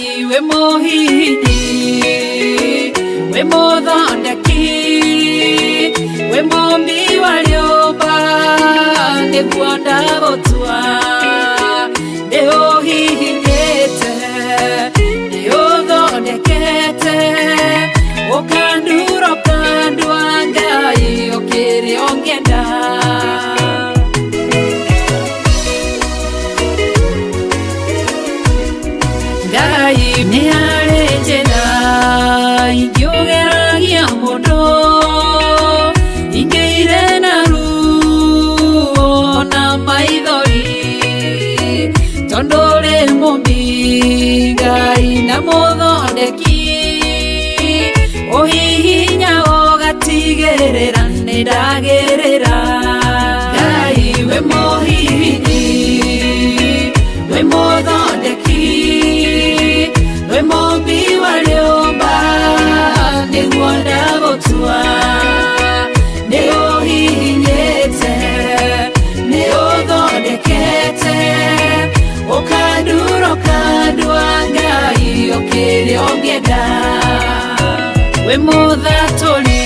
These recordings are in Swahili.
Ngai we muhini, we muthondeki, we mumbi wa nyũmba, nĩguo ndagũtua. Nĩũhihinyĩte, nĩũthondekete, ũkandura ũkandua Ngai ũkĩrĩa ũngĩenda. Ngai nĩ arĩ njĩra ingĩũgeragia mũndũ, ingĩire na ruo na maithori, tondũ ũrĩ mũmbi Ngai na mũthondeki, ũhihinya ũgatigĩrĩra nĩ ndagĩrĩra. Ngai we mũhihini, we mũthondeki, we mumbi wa nyũmba, nĩguo ndagũtua. Nĩũhihinyĩte, nĩũthondekete, ũkandura ũkandua Ngai ũkĩrĩa ũngĩenda. We mũthatũri,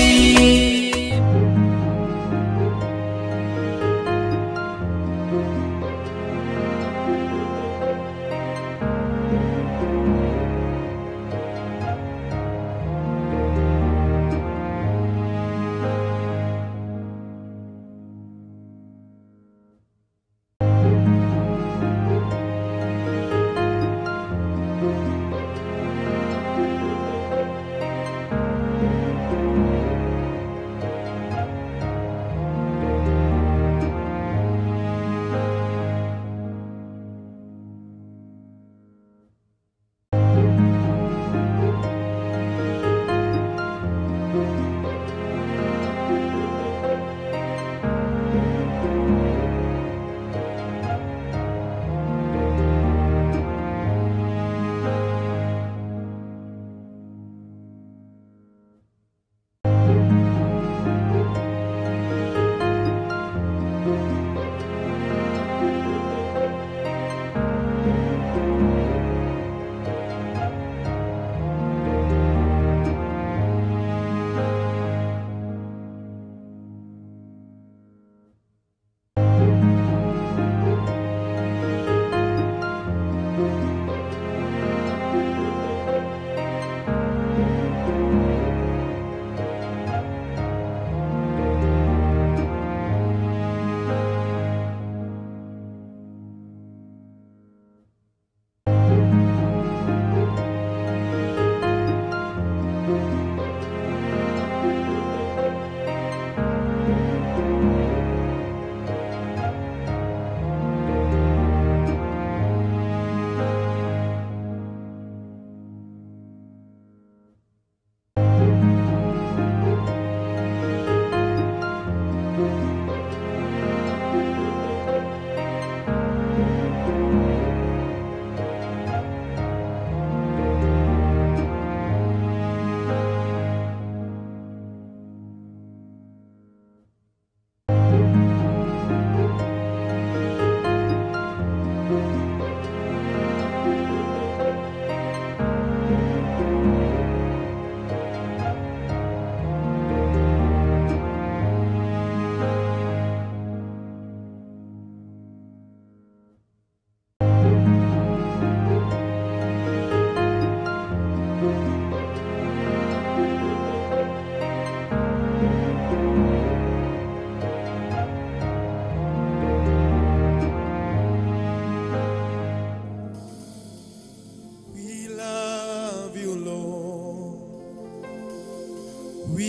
we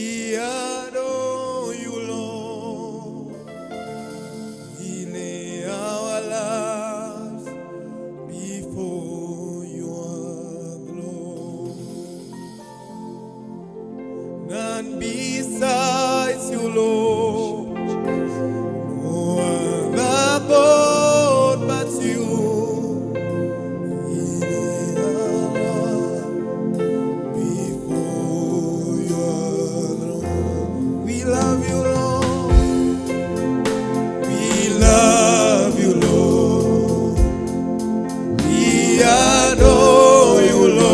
adore you, Lord.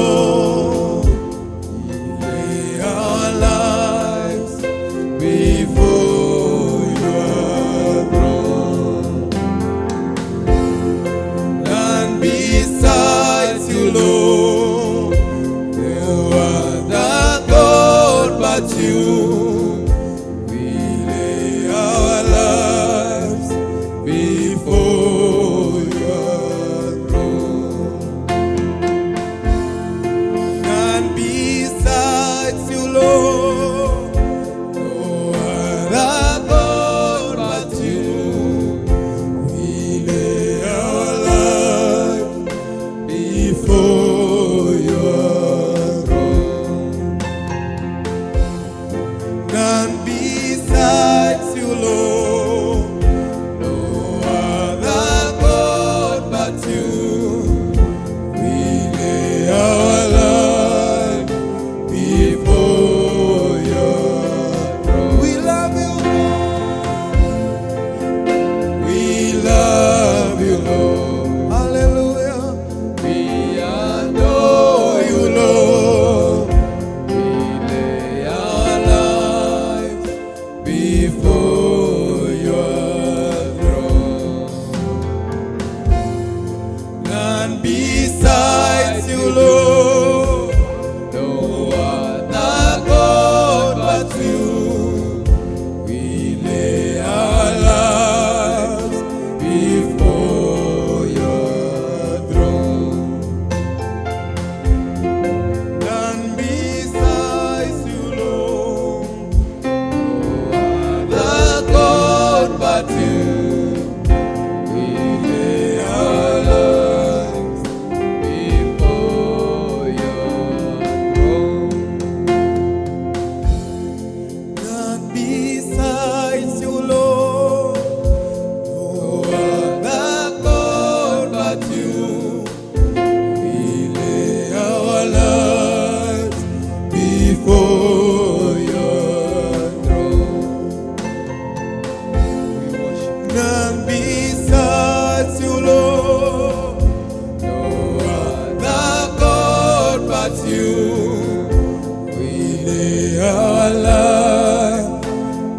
you. We lay our life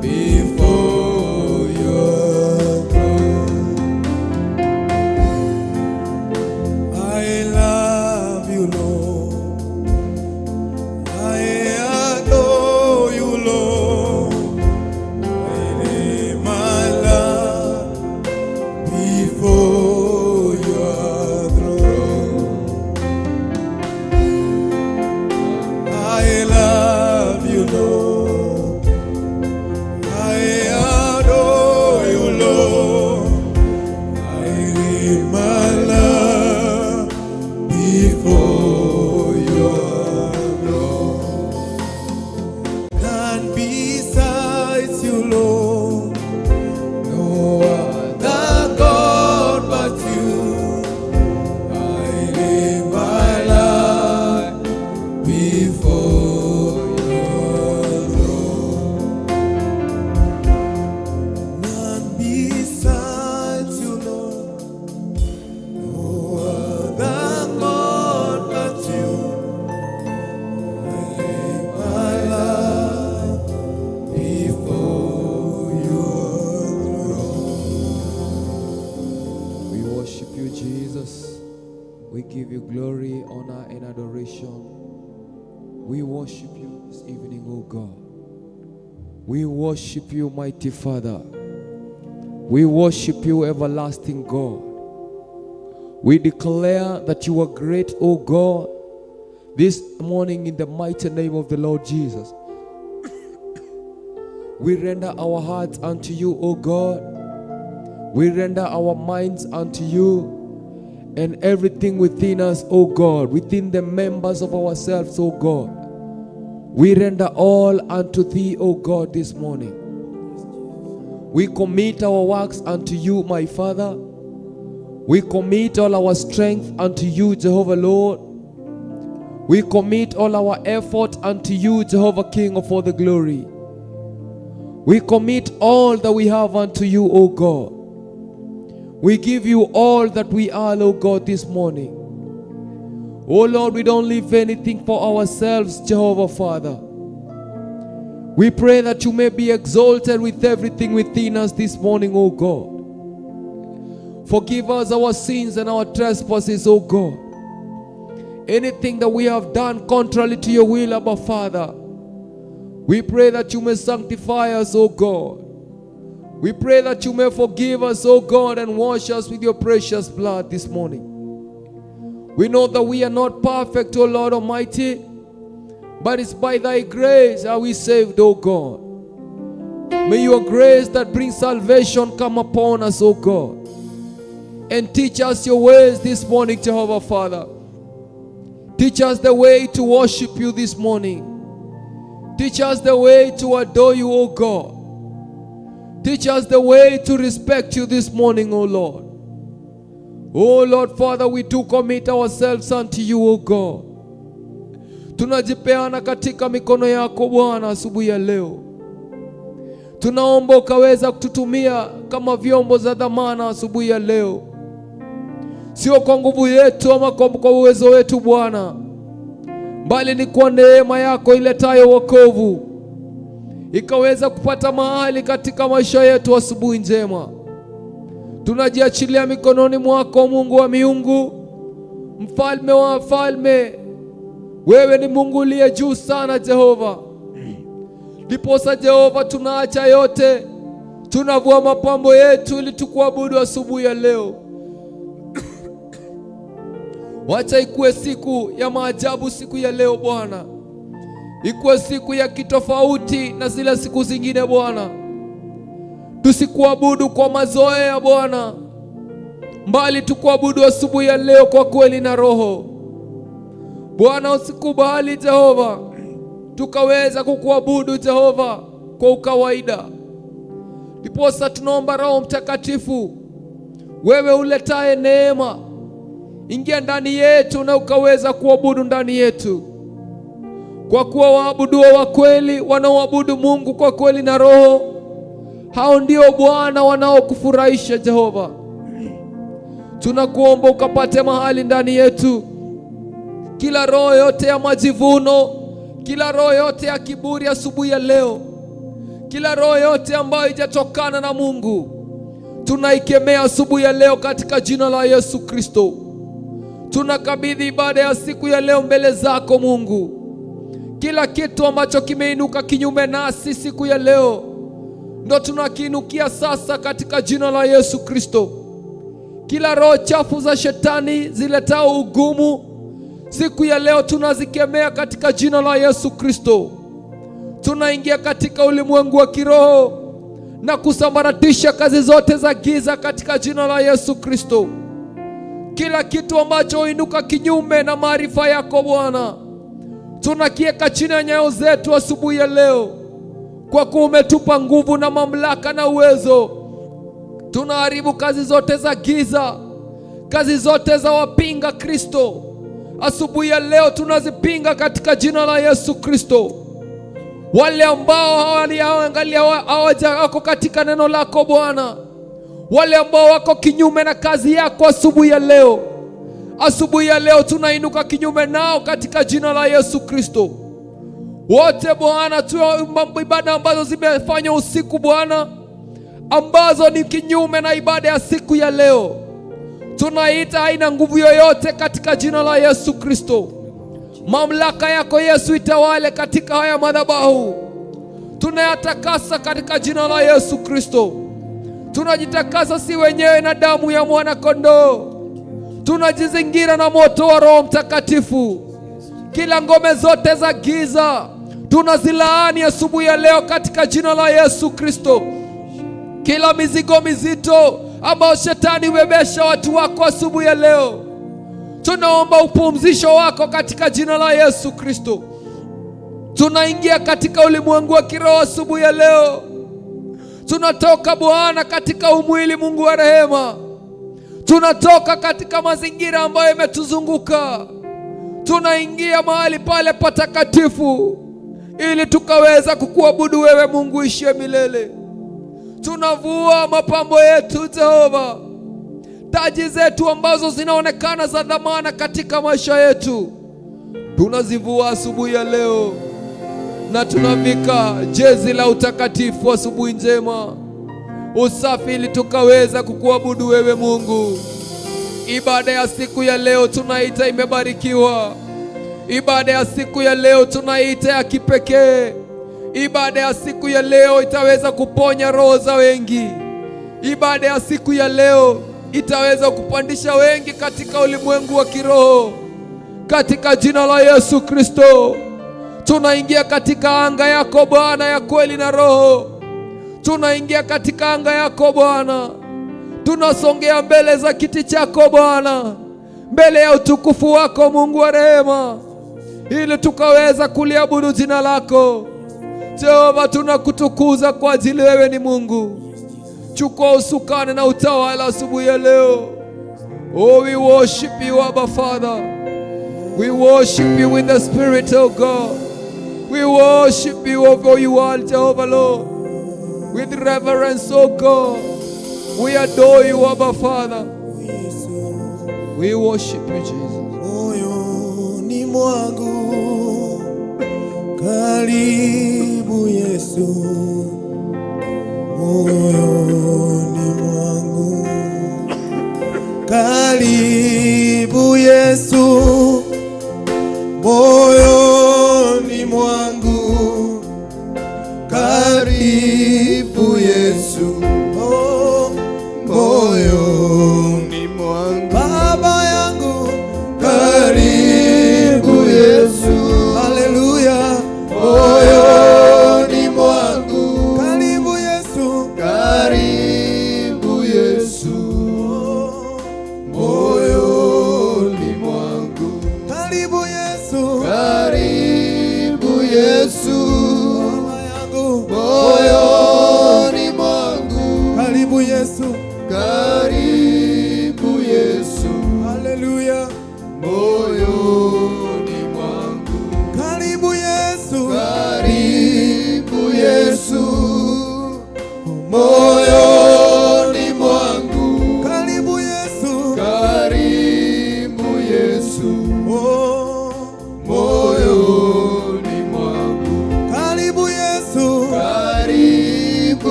before your throne. I love you, Lord. I adore you, Lord. I lay my life before your throne. I love you, Lord. I adore you, Lord. I lay my life before your throne. None besides you, Lord. No other God but you. I lay my life before your throne. None besides you, Lord. No other God but you. I lay my life before your throne. We worship you, Jesus. We give you glory, honor, and adoration. We worship you this evening, O God. We worship you, mighty Father. We worship you, everlasting God. We declare that you are great, O God, this morning in the mighty name of the Lord Jesus. We render our hearts unto you, O God. We render our minds unto you, and everything within us, O God, within the members of ourselves, O God. We render all unto thee, O God, this morning. We commit our works unto you, my Father. We commit all our strength unto you, Jehovah Lord. We commit all our effort unto you, Jehovah King of all the glory. We commit all that we have unto you, O God. We give you all that we are, O God, this morning. Oh Lord, we don't leave anything for ourselves, Jehovah Father. We pray that you may be exalted with everything within us this morning, O God. Forgive us our sins and our trespasses, O God. Anything that we have done contrary to your will, Abba Father, we pray that you may sanctify us, O God. We pray that you may forgive us, O God, and wash us with your precious blood this morning. We know that we are not perfect, O Lord Almighty, but it's by thy grace are we saved, O God. May your grace that brings salvation come upon us, O God, and teach us your ways this morning, Jehovah Father. Teach us the way to worship you this morning. Teach us the way to adore you, O God. Teach us the way to respect you this morning, O Lord. O Lord Father, we do commit ourselves unto you, O God. Tunajipeana katika mikono yako Bwana asubuhi ya leo. Tunaomba ukaweza kututumia kama vyombo za dhamana asubuhi ya leo. Sio kwa nguvu yetu ama kwa uwezo wetu Bwana, bali ni kwa neema yako iletayo wokovu ikaweza kupata mahali katika maisha yetu asubuhi njema. Tunajiachilia mikononi mwako, Mungu wa miungu, mfalme wa wafalme. Wewe ni Mungu uliye juu sana, Jehova. Ndiposa Jehova, tunaacha yote, tunavua mapambo yetu ili tukuabudu asubuhi ya leo. Wacha ikuwe siku ya maajabu siku ya leo Bwana. Ikuwe siku ya kitofauti na zile siku zingine Bwana. Tusikuabudu kwa mazoea Bwana, mbali tukuabudu asubuhi ya leo kwa kweli na roho. Bwana, usikubali Jehova tukaweza kukuabudu Jehova kwa ukawaida. Ndiposa tunaomba Roho Mtakatifu, wewe uletaye neema, ingia ndani yetu na ukaweza kuabudu ndani yetu. Kwa kuwa waabudu wa kweli, wanaoabudu Mungu kwa kweli na roho, hao ndio Bwana wanaokufurahisha Jehova. Tunakuomba ukapate mahali ndani yetu. kila roho yote ya majivuno, kila roho yote ya kiburi asubuhi ya leo, kila roho yote ambayo haijatokana na Mungu, tunaikemea asubuhi ya leo katika jina la Yesu Kristo. Tunakabidhi ibada ya siku ya leo mbele zako Mungu. Kila kitu ambacho kimeinuka kinyume nasi siku ya leo, ndo tunakiinukia sasa katika jina la Yesu Kristo. Kila roho chafu za shetani ziletao ugumu, siku ya leo tunazikemea katika jina la Yesu Kristo. Tunaingia katika ulimwengu wa kiroho na kusambaratisha kazi zote za giza katika jina la Yesu Kristo. Kila kitu ambacho huinuka kinyume na maarifa yako Bwana, tunakiweka chini ya nyayo zetu asubuhi ya leo, kwa kuwa umetupa nguvu na mamlaka na uwezo. Tunaharibu kazi zote za giza, kazi zote za wapinga Kristo. Asubuhi ya leo tunazipinga katika jina la Yesu Kristo. Wale ambao hawaangalia wako katika neno lako Bwana, wale ambao wako kinyume na kazi yako asubuhi ya leo tunainuka kinyume nao katika jina la Yesu Kristo. Wote Bwana, ibada ambazo zimefanywa usiku Bwana, ambazo ni kinyume na ibada ya siku ya leo, tunaita haina nguvu yoyote katika jina la Yesu Kristo. Mamlaka yako Yesu itawale katika haya madhabahu. Tunayatakasa katika jina la Yesu Kristo. Tunajitakasa si wenyewe na damu ya mwana kondoo. Tunajizingira na moto wa Roho Mtakatifu. Kila ngome zote za giza tunazilaani asubuhi ya leo katika jina la Yesu Kristo. Kila mizigo mizito ambao shetani umebebesha watu wako asubuhi ya leo, tunaomba upumzisho wako katika jina la Yesu Kristo. Tunaingia katika ulimwengu wa kiroho asubuhi ya leo. Tunatoka Bwana katika umwili, Mungu wa rehema. Tunatoka katika mazingira ambayo yametuzunguka. Tunaingia mahali pale patakatifu ili tukaweza kukuabudu wewe Mungu ishie milele. Tunavua mapambo yetu Jehova, taji zetu ambazo zinaonekana za dhamana katika maisha yetu, tunazivua asubuhi ya leo na tunavika jezi la utakatifu asubuhi njema, usafi, ili tukaweza kukuabudu wewe Mungu. Ibada ya siku ya leo tunaita imebarikiwa. Ibada ya siku ya leo tunaita ya kipekee. Ibada ya siku ya leo itaweza kuponya roho za wengi. Ibada ya siku ya leo itaweza kupandisha wengi katika ulimwengu wa kiroho. Katika jina la Yesu Kristo, tunaingia katika anga yako Bwana ya kweli na roho. Tunaingia katika anga yako Bwana. Tunasongea mbele za kiti chako Bwana, mbele ya utukufu wako Mungu wa rehema, ili tukaweza kuliabudu jina lako. Jehova, tunakutukuza kwa ajili wewe ni Mungu. Chukua usukani na utawala asubuhi ya leo. Oh, we worship you, Abba Father. We worship you with the Spirit of God. We worship you over you all, Jehovah Lord. With reverence, oh God. We adore you, Abba Father. We worship you, Jesus. Moyoni mwangu karibu Yesu, moyoni mwangu karibu Yesu, moyoni mwangu karibu Yesu, moyoni mwangu Baba yangu karibu Yesu. Haleluya. Moyoni mwangu karibu Yesu, karibu Yesu, moyoni mwangu karibu Yesu,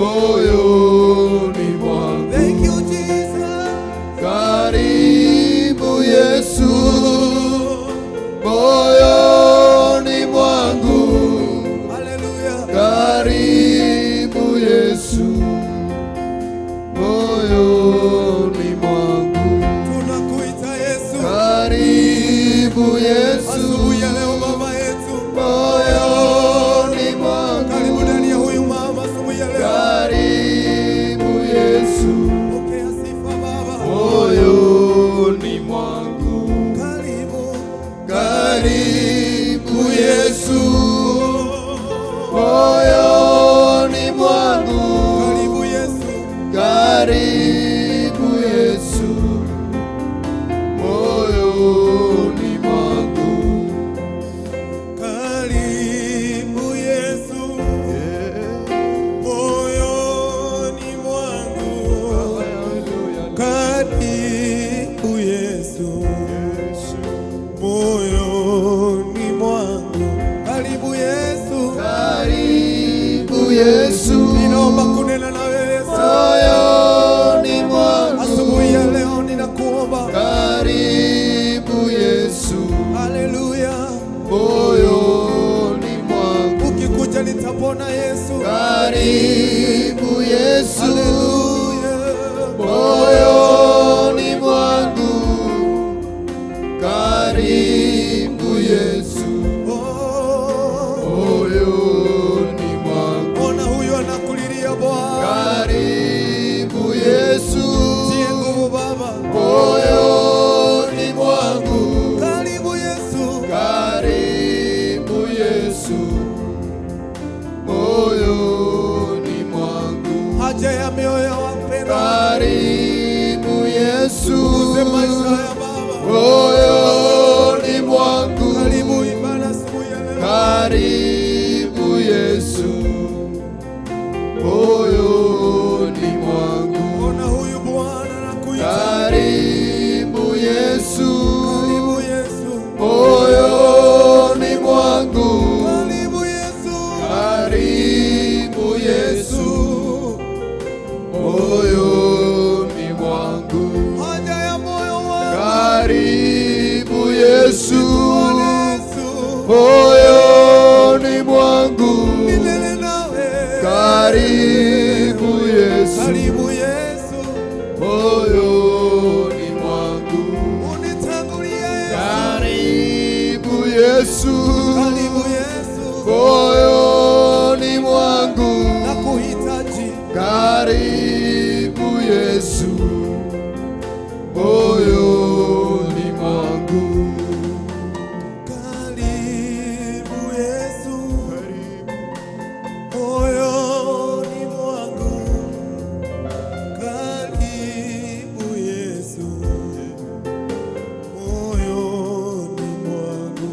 moyoni mwangu. Thank you Jesus. Karibu Yesu, moyoni mwangu. Hallelujah. Karibu Yesu, moyoni mwangu. Tunakuita Yesu. Karibu Yesu, Asubuhi ya leo baba yetu. moyoni mwangu. Karibu ndani ya huyu mama asubuhi ya leo. Karibu Yesu, Pokea sifa baba. moyoni mwangu. Karibu. Karibu Yesu, moyoni mwangu. Karibu Yesu. Karibu Yesu, moyoni mwangu. Karibu Yesu. Moyoni mwangu. Karibu Yesu. Moyoni mwangu. Karibu Yesu. Karibu Yesu, Ninaomba kunena na wewe Yesu. moyoni mwangu. Asubuhi ya leo ninakuomba. Karibu Yesu, Haleluya. moyoni mwangu. Ukikuja nitapona Yesu. Karibu Yesu, Haleluya. moyoni mwangu. Karibu Yesu, Oh. moyoni mwangu. Ona huyu anakulilia Bwana. Karibu Yesu, Tie nguvu Baba. moyoni mwangu. Karibu Yesu. Karibu Yesu, moyoni mwangu. Haja ya mioyo ya wapendwa. Karibu Yesu, Uze maisha ya Baba. moyoni mwangu. Karibu ibada asubuhi ya leo. Karibu Yesu, moyoni mwangu. Ona huyu Bwana anakuita. Karibu Yesu, Karibu Yesu. moyoni mwangu. Karibu Yesu. Karibu Yesu, moyoni mwangu. Haja ya moyo wangu. Karibu Yesu, Bwana Yesu. moyoni mwangu. Milele nawe. Karibu Yesu, Karibu Yesu. moyoni mwangu. Unitangulia Yesu. Karibu Yesu, Karibu Yesu. moyoni mwangu. Nakuhitaji. Karibu Yesu, moyoni mwangu. Karibu Yesu. Moyoni mwangu. Karibu Yesu. Moyoni mwangu.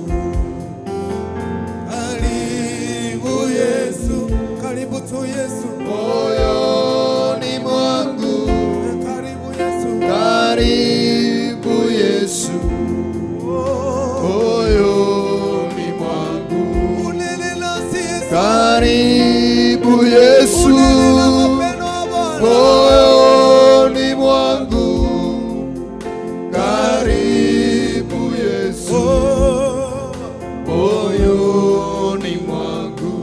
Karibu Yesu. Karibu tu Yesu. Moyoni mwangu. Karibu Yesu. Karibu Yesu, moyoni mwangu. Unene nasi Yesu. Karibu Yesu, Unene na mapendo ya Bwana. moyoni mwangu. Karibu Yesu, Oh. moyoni mwangu.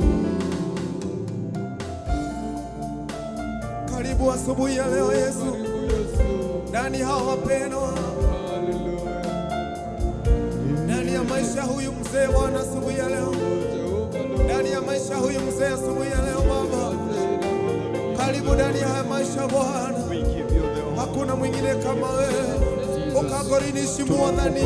Karibu asubuhi ya leo Yesu. Ndani hao wapendwa. Ndani ya maisha huyu mzee Bwana asubuhi ya leo. Ndani ya maisha huyu mzee asubuhi ya leo Baba. Karibu ndani ya haya maisha Bwana. Hakuna mwingine kama wewe. Ukagorinisha Mwathani.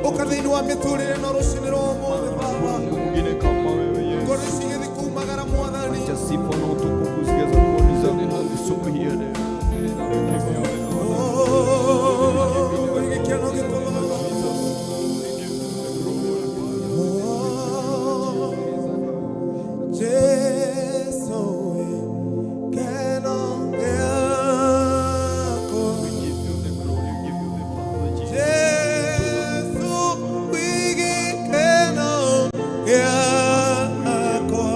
Ukathinua miturire na rushini rwa mothe Baba. mwingine kama wewe Yesu. Ngorici githikuumagara Mwathani. Acha sifa na utukufu zijaze mboni zako asubuhi ya leo. Oh, igikeno gitolo. Jesu, keno yako. Jesu, igikeno yako.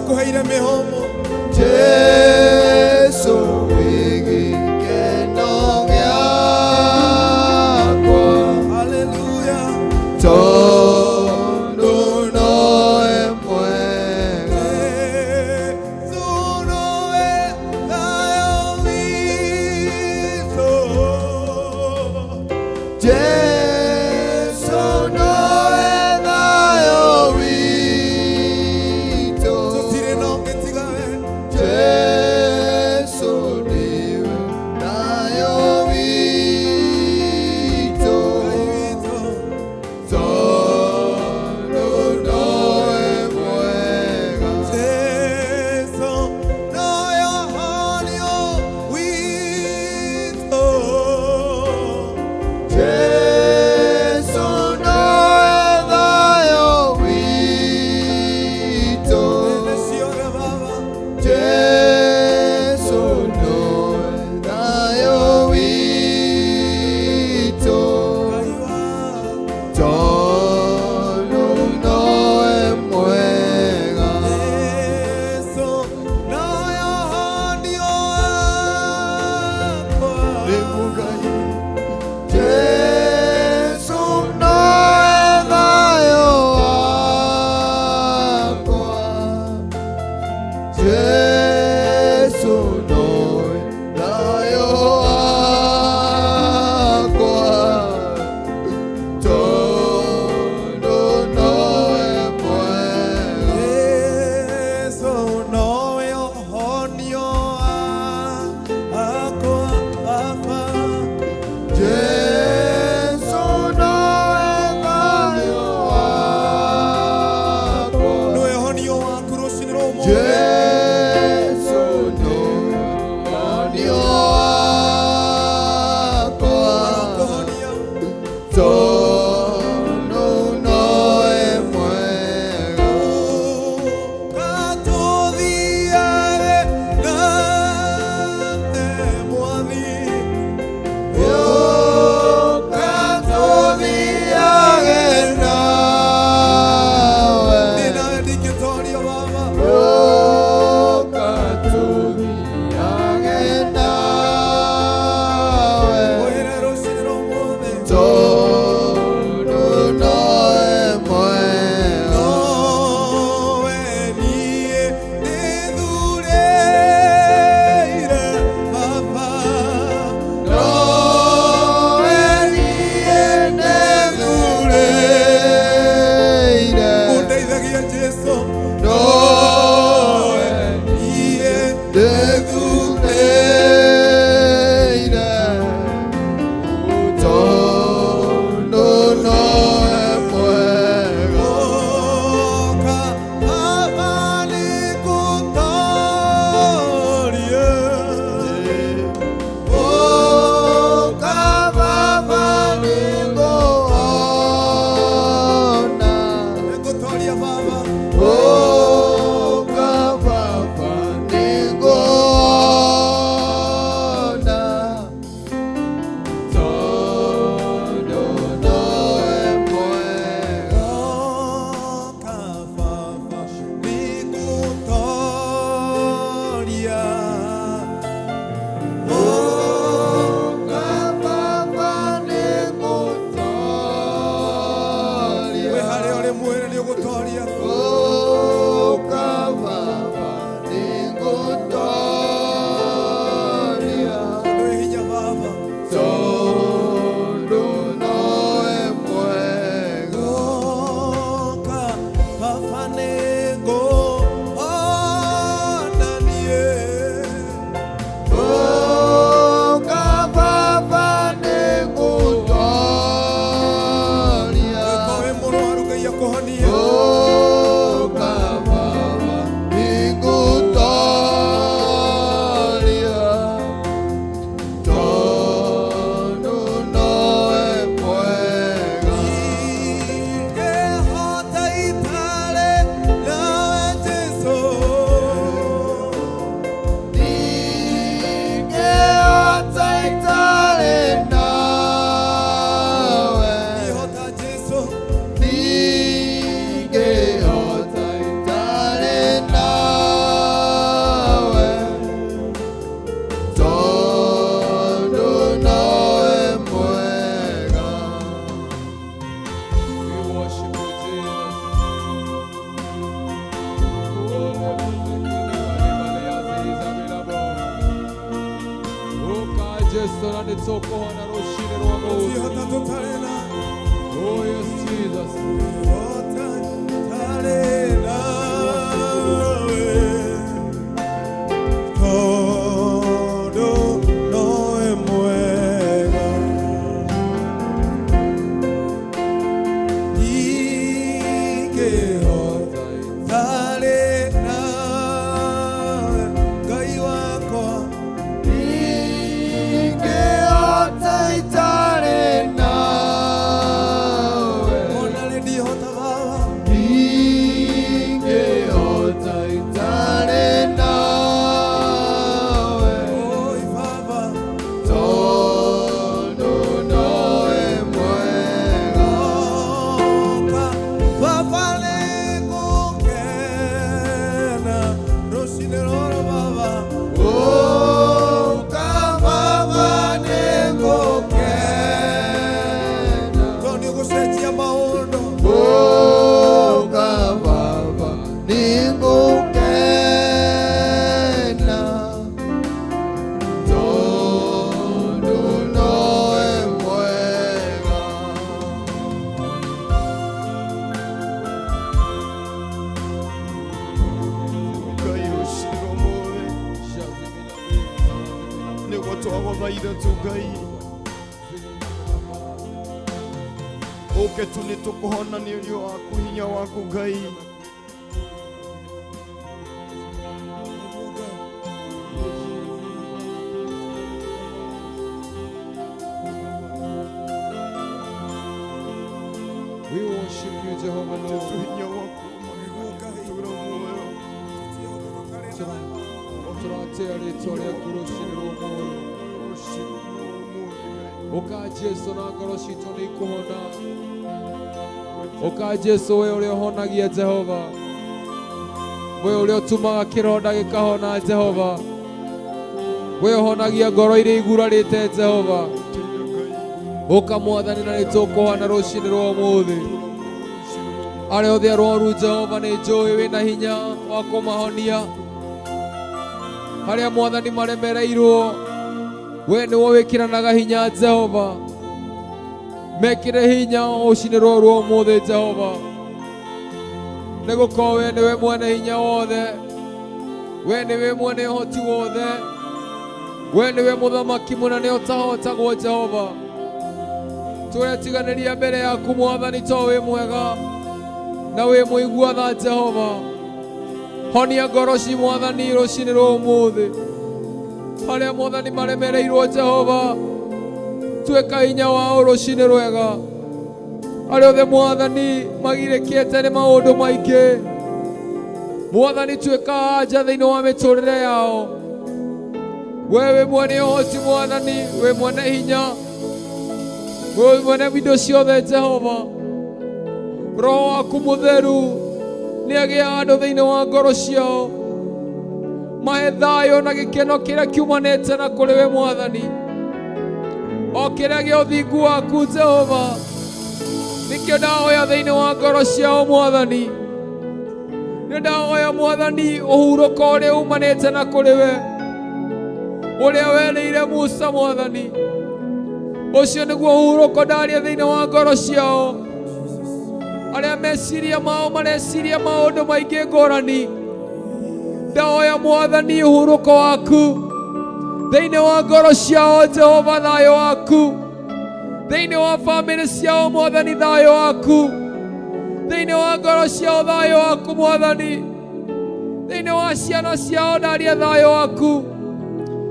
akuheire mihomo Jesu wigikeno giakwa hallelujah tondu noe mwega Jesu noe thayo witũ Jesu noe thayo witũ tũtirĩ na ũngĩ tiga we Jesu niwe thayo witũ tondu noe mwega Jesu noe ũhonio witũ Jesu noe thayo witũ ciothe baba Jesu noe thayo witũ tondu noe mwega Jesu noe ũhonio wakwa Jesu noe thayo wakwa Jesu noe thayo wakwa tondu noe mwega Jesu noe ũhonio wakwa baba Jesu noe thayo wakwa noe ũhonio waku rũcinĩ rwa ũmũthĩ Jesu noe ũhonio wakwa kũhonia tondu noe mwega katũthiage nawe mwathi Yoka tuthiage nawe ndĩnawe ndingĩtorio baba Yoka tuthiage nawe ũhĩre rũcinĩ rwa ũmũthĩ tondu noe mwega nowe niĩ ndĩthurĩire baba Noe niĩ ndĩthurĩire ũndeithagia Jesu Noe sokohana roshine rwamo. Oh yes Jesus. Oke tuni tukuhona ni yo aku hinya waku gai. We worship you, Jehovah Lord. Hinya waku Oka Jesu na ngoro citũ nĩ ikũhona. Oka Jesu we ũrĩa ũhonagia Jehova. We ũrĩa ũtũmaga kĩronda gĩkahona Jehova. We ũhonagia ngoro iria igurarĩte Jehova. Oka Mwathani na nĩtũkũhona rũciinĩ rwa ũmũthĩ. Arĩa othe arwaru Jehova nĩ njũĩ wĩna hinya wa kũmahonia. Arĩa Mwathani maremereirwo we nĩwe wĩkĩranaga hinya Jehova. Mekĩre hinya rũciinĩ rwa ũmũthĩ Jehova, nĩgũkorwo we nĩwe mwene hinya wothe, we nĩwe mwene ũhoti wothe, we nĩwe mũthamaki mũnene ũtahotagwo Jehova. Tũretiganĩria mbere yaku Mwathani tondũ wĩ mwega na wĩ mũigua tha Jehova. Honia ngoro ci Mwathani rũciinĩ rwa ũmũthĩ. Arĩa Mwathani maremereirwo Jehova, tuĩka hinya wao rũciinĩ rwega. Arĩa othe Mwathani magirĩkĩte nĩ maũndũ maingĩ, Mwathani tuĩka anja thĩinĩ wa mĩtũrĩre yao. We wĩ mwene ũhoti Mwathani, wĩ mwene hinya, wĩ mwene indo ciothe Jehova. Roho waku mũtheru nĩagĩa andũ thĩinĩ wa ngoro ciao. Mahe thayũ na gĩkeno kĩrĩa kiumanĩte na kũrĩ we Mwathani. O kĩrĩa gĩa ũthingu waku Jehova nĩkĩo ndahoya thĩinĩ wa ngoro ciao Mwathani. Nĩ ndahoya Mwathani ũhurũko ũrĩa umanĩte na kũrĩ we, ũrĩa werĩire Musa Mwathani. Ũcio nĩguo ũhurũko ndaria thĩinĩ wa ngoro ciao. Arĩa meciria mao mareciria maũndũ maingĩ ngũrani, ndahoya Mwathani ũhurũko waku thĩinĩ wa ngoro ciao Jehova, thayũ waku thĩinĩ wa bamĩrĩ ciao Mwathani, thayũ waku thĩinĩ wa ngoro ciao, thayũ waku Mwathani thĩinĩ wa ciana ciao, ndaria thayũ waku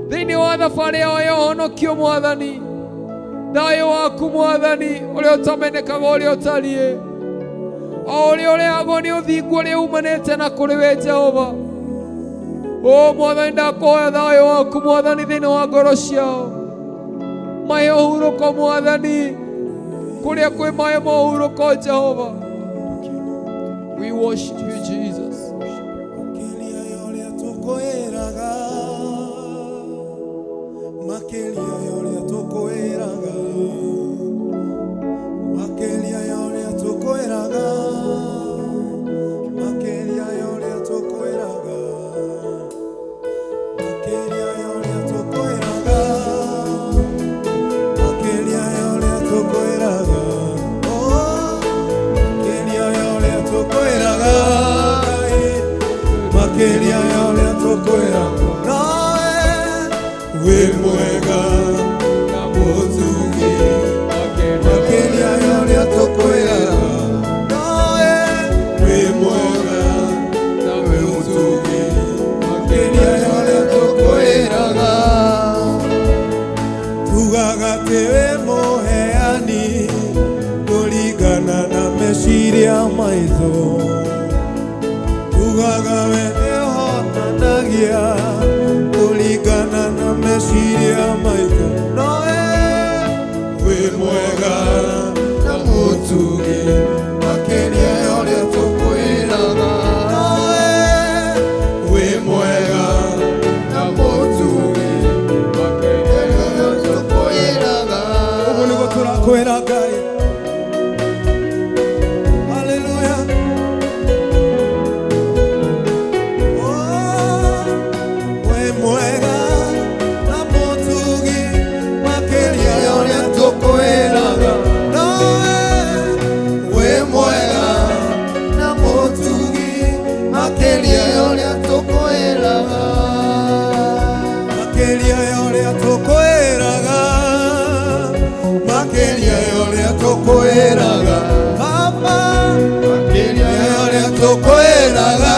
thĩinĩ wa thabarĩ yao ya ũhonokio Mwathani, thayũ waku Mwathani ũrĩa ũtamenekaga, ũrĩa ũtariĩ, o ũrĩa ũrehagwo nĩ ũthingu ũrĩa umanĩte na kũrĩ we Jehova. O Mwathani ndakuhoya thayũ waku Mwathani thĩinĩ wa ngoro ciao. Mahe ũhurũko Mwathani kũrĩa kwĩ mahe ma ũhurũko Jehova. We worship you Jesus. makĩria ya ũrĩa tũkwĩra nowe wĩ mwega na mũtugi makĩria ya ũrĩa tũkwĩra nowe wĩ mwega na wĩ mũtugi makĩria ya ũrĩa tũkwĩraga tugaga atĩ wĩ mũheani kũringana na meciria maitũ tugaga we nĩũhotanagia kũringana na meciria maitũ nowe wĩ mwega na mũtugi makĩria ya ũrĩa tũkwĩraga nowe wĩ mwega na mũtugi makĩria ya ũrĩa tũkwĩraga ũguo nĩguo tũrakwĩra Ngai. Tũkwĩraga Baba makĩria ya ũrĩa tũkwĩraga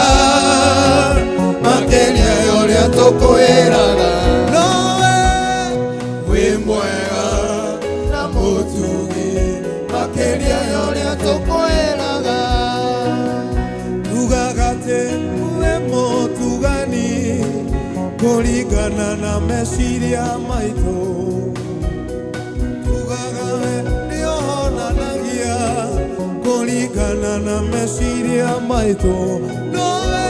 makĩria ya ũrĩa tũkwĩraga nowe wĩ mwega na mũtugi makĩria ya ũrĩa tũkwĩraga tugaga atĩ wĩ mũtugani kũringana na meciria maitũ kũringana na meciria maitũ nowe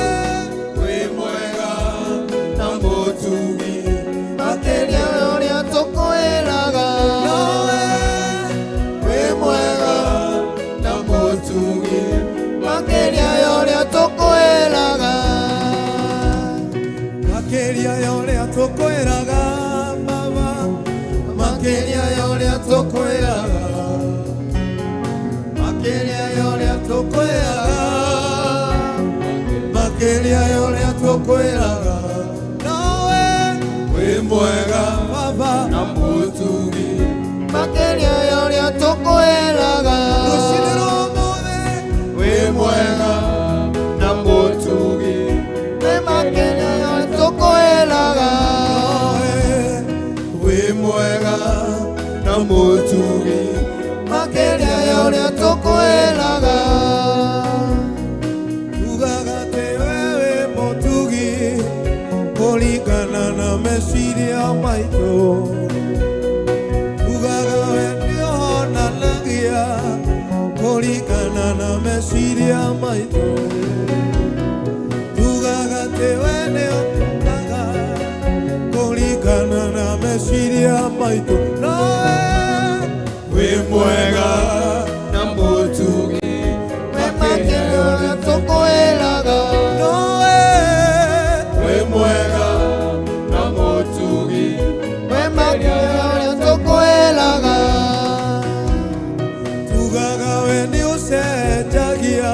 wĩ mwega na mũtugi makĩria ya ũrĩa tũkwĩraga nowe wĩ mwega na mũtugi makĩria ya ũrĩa tũkwĩraga makĩria ya ũrĩa tũkwĩraga Baba makĩria ya ũrĩa tũkwĩraga makĩria ya ũrĩa tũkwĩraga makĩria ya ũrĩa tũkwĩraga nowe wĩ mwega Baba na mũtugi makĩria ya ũrĩa tũkwĩraga rũcinĩ rwa ũmũthĩ wĩ mwega na mũtugi nĩ makĩria ya ũrĩa tũkwĩraga nowe wĩ mwega na mũtugi makĩria ya ũrĩa tũkwĩraga tugaga atĩ we wĩ mũtugi kũringana na meciria maitũ tugaga we nĩũhonanagia kũringana na meciria maitũ tugaga atĩ we nĩũtugaga kũringana na meciria maitũ nowe wĩ mwega na mũtugi makĩria ya ũrĩa tũkwĩraga nowe wĩ mwega na mũtugi makĩria ya ũrĩa tũkwĩraga tugaga we nĩũcenjagia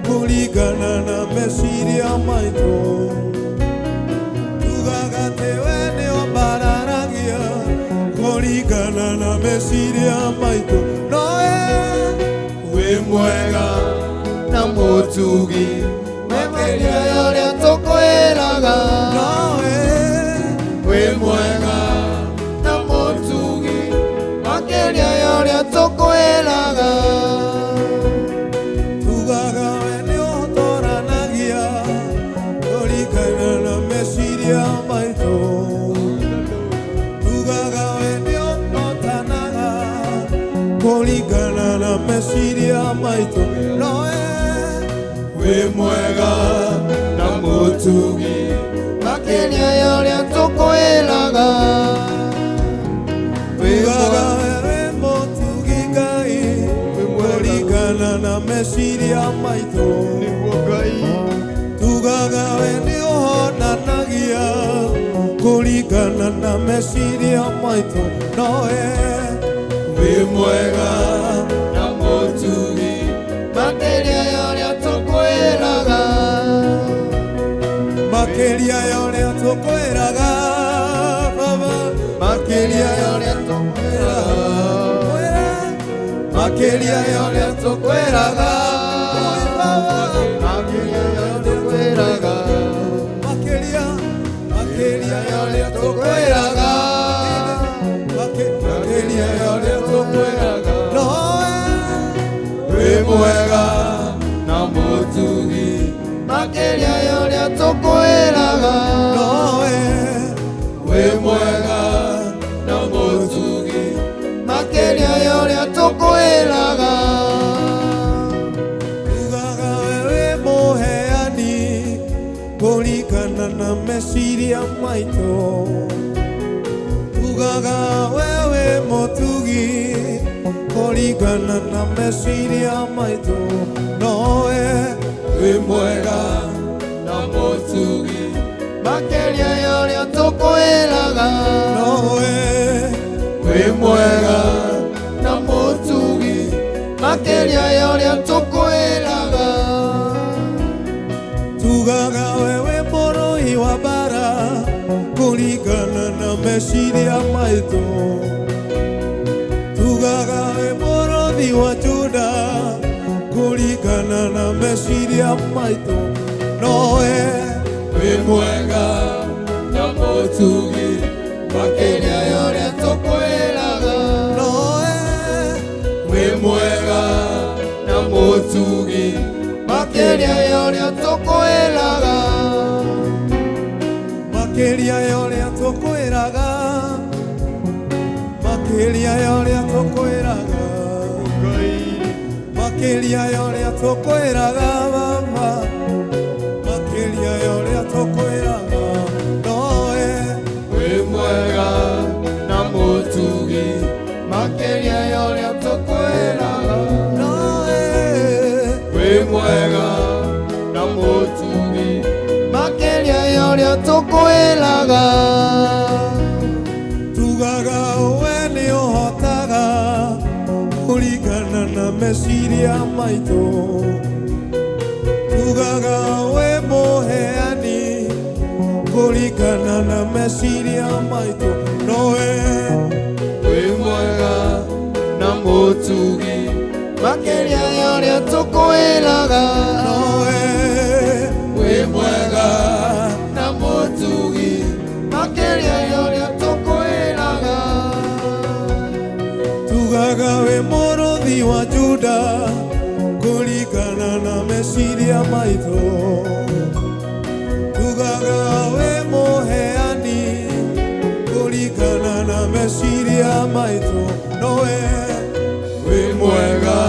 kũringana na meciria maitũ tugaga atĩ we nĩũmbararagia kũringana na meciria maitũ nowe wĩ mwega na mũtugi makĩria ya ũrĩa tũkwĩraga nowe wĩ mwega na mũtugi makĩria ya ũrĩa tũkwĩraga tugaga we nĩũtũranagia kũringana na meciria maitũ tugaga we nĩũhotanaga kũringana na meciria maitũ nowe wĩ mwega na mũtugi makĩria ya ũrĩa tũkwĩraga tugaga we wĩ mũtugi Ngai kũringana na meciria maitũ nĩguo Ngai tugaga we nĩũhonanagia kũringana na meciria maitũ nowe wĩ mwega na mũtugi makĩria ya ũrĩa tũkwĩraga Makelia yole atokweraga baba Makelia yole atokweraga Makelia yole atokweraga baba Makelia yole atokweraga Makelia yole atokweraga Makelia yole atokweraga we mwega na mutugi Makelia yole atokweraga we mwega na mutugi Makelia yole atokweraga tugaga wewe muheani kuringana na meciria maitũ tugaga wewe mutugi kuringana na meciria maitũ nowe we mwega na mutugi Makelia yole atokweraga nowe we mwega na mutugi Makelia yole atokweraga tugaga wewe mũrũi wa mbara kũringana na meciria maitũ tugaga we mũrũthi wa Juda kũringana na meciria maitũ nowe we mwega na mutugi Makelia yole atokweraga nowe we mwega na mutugi Makelia yole atokweraga Makelia yole atokweraga Makelia yole atokweraga Makelia yole atokweraga baba Makelia yole atokweraga nowe we mwega na mutugi Makelia yole atokweraga nowe we mwega na mutugi Makelia yole atokweraga tugaga we nĩ ũhotaga kũringana na meciria maitũ tugaga we mũheani kũringana na meciria maitũ nowe we mwega na mutugi Makelia yole atokweraga nowe we mwega na mutugi Makelia yole atokweraga tugaga we mũrũthi wa Juda kũringana na meciria maitũ tugaga we mũheani kũringana na meciria maitũ nowe we mwega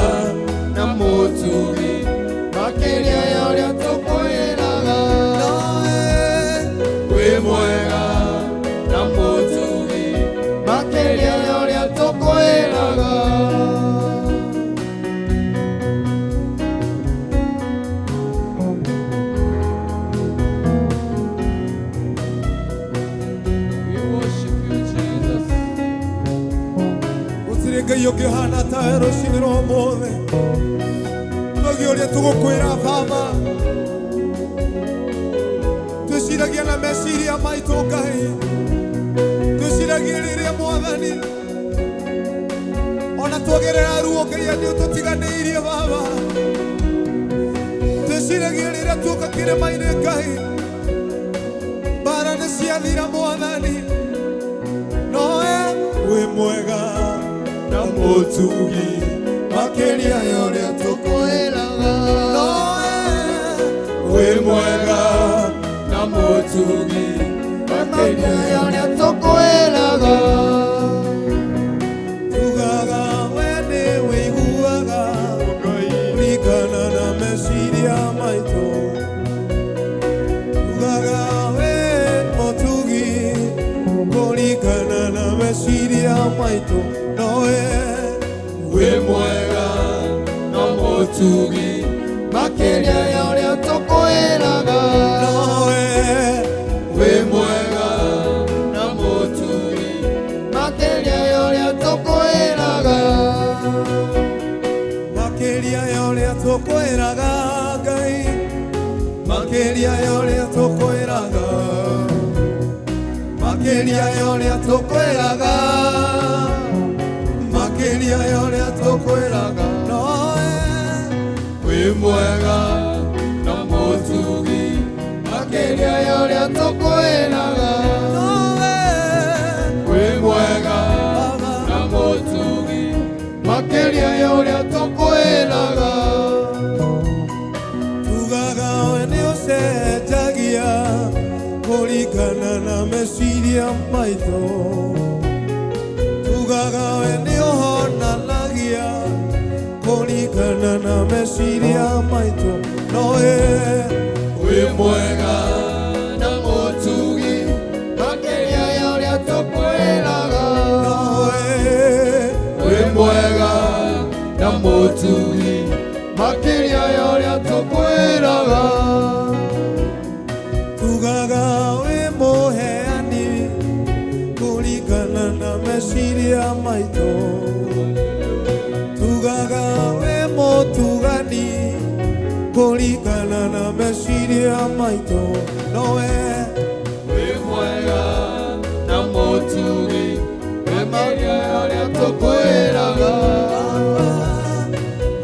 na mutugi Makelia yole atokweraga nowe we mwega na mutugi Makelia yole atokweraga Ngai ũngĩhana tawe rũcinĩ rwa ũmũthĩ Ngai ũrĩa tũgũkwĩra baba twĩciragia na meciria maitũ Ngai twĩciragia rĩrĩa Mwathani ona tuogerera ruo Ngai nĩ ũtũtiganĩirie baba twĩciragia rĩrĩa tuoka kĩrĩma-inĩ Ngai mbara nĩ ciathira Mwathani nowe wĩ mwega na mutugi Makelia yole atokweraga nowe we mwega na mutugi Makelia yole atokweraga tugaga we nĩ wĩiguaga kũringana na meciria maitũ tugaga we mutugi kũringana na meciria maitũ nowe we mwega na mutugi Makelia yole atokweraga nowe we mwega na mutugi Makelia yole atokweraga Makelia yole atokweraga Ngai Makelia yole ũrĩa tũkwĩraga, makĩria ya ũrĩa tũkwĩraga, makĩria ya ũrĩa tũkwĩraga. Nowe wĩ mwega na mũtugi, makĩria ya ũrĩa tũkwĩraga. Nowe wĩ mwega na mũtugi, makĩria ya ũrĩa tũkwĩraga. Tugaga we nĩ ũcenjagia kũringana na meciria maitũ, tugaga we nĩ ũhonanagia kũringana na meciria maitũ. Nowe wĩ mwega na mũtugi, makĩria ya ũrĩa tũkwĩraga. Nowe wĩ mwega na mũtugi, makĩria ya ũrĩa tũkwĩraga. Tugaga wĩ mũheani kũringana na meciria maitũ, tugaga wĩ mũtugani kũringana na meciria maitũ. Nowe wĩ mwega na mũtugi, makĩria ya ũrĩa tũkwĩraga.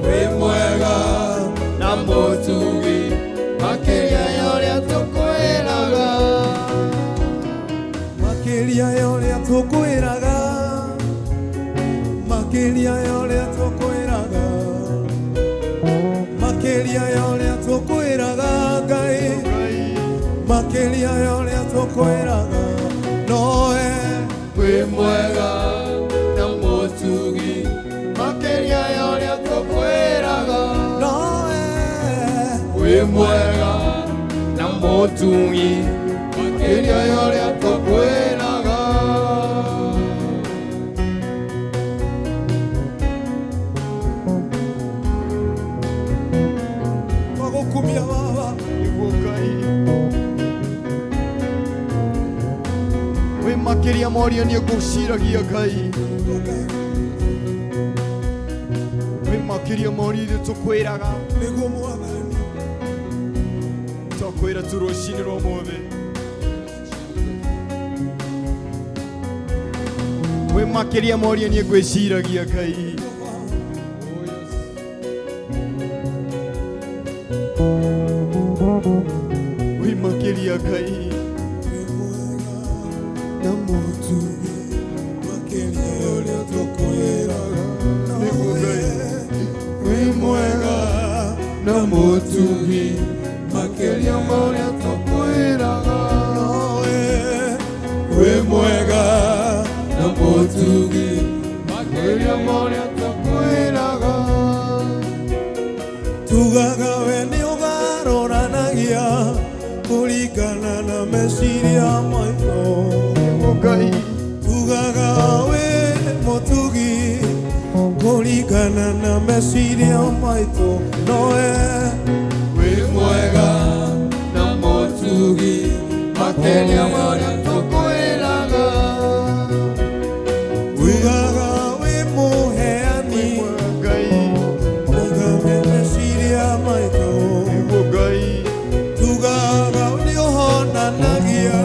Wĩ mwega na mũtugi, makĩria ya ũrĩa tũkwĩraga. Makĩria ya ũrĩa tũkwĩraga, makĩria ya ũrĩa tũkwĩraga, makĩria ya ũrĩa tũkwĩraga Ngai, makĩria ya ũrĩa tũkwĩraga. Nowe wĩ mwega na mũtugi, makĩria ya ũrĩa tũkwĩraga. Nowe wĩ mwega na mũtugi, makĩria ya ũrĩa tũkwĩraga. Twagũkumia Baba nĩguo Ngai, wĩ makĩria moria niĩ ngũciragia Ngai, wĩ makĩria moria ithuĩ tũkwĩraga nĩguo Mwathani. Twakwĩra tu rũcinĩ rwa ũmũthĩ, wĩ makĩria moria niĩ ngwĩciragia Ngai, wĩ makĩria Ngai na mũtugi, makĩria ya ũrĩa tũkwĩraga. Nĩguo Ngai wĩ mwega na mũtugi, makĩria ma ũrĩa tũkwĩraga. Nowe wĩ mwega na mũtugi, makĩria ma ũrĩa tũkwĩraga. Tugaga we nĩ ũgarũranagia kũringana na meciria maitũ, Ngai. Tugaga wĩ mũtugi kũringana na meciria maitũ. Nowe wĩ mwega na mũtugi, makĩria ma ũrĩa tũkwĩraga. Tugaga wĩ mũheani kũringana na meciria maitũ. Tugaga nĩ ũhonanagia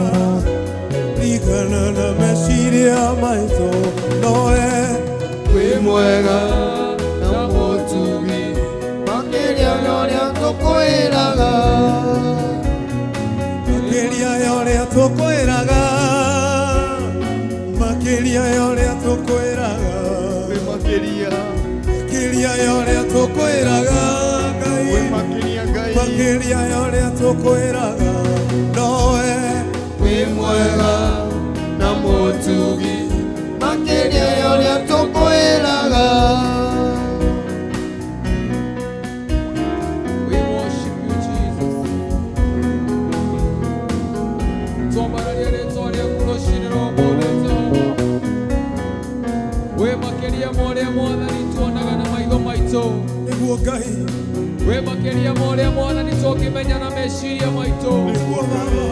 kũringana na meciria maitũ. Nowe wĩ mwega na mũtugi, makĩria ya ũrĩa tũkwĩraga, makĩria ya ũrĩa tũkwĩraga, makĩria ya ũrĩa tũkwĩraga, makĩria ya ũrĩa tũkwĩraga Ngai, makĩria ya ũrĩa tũkwĩraga. Nowe wĩ mwega na mũtugi, makĩria ya ũrĩa tũkwĩraga. We worship you, Jesus. Twambararia rĩĩtwa rĩaku rũcinĩ rwa ũmũthĩ Jehova. Wĩ makĩria ma ũrĩa Mwathani tuonaga na maitho maitũ. Nĩguo Ngai wĩ makĩria ma ũrĩa Mwathani tũngĩmenya na meciria maitũ. nĩguo Baba,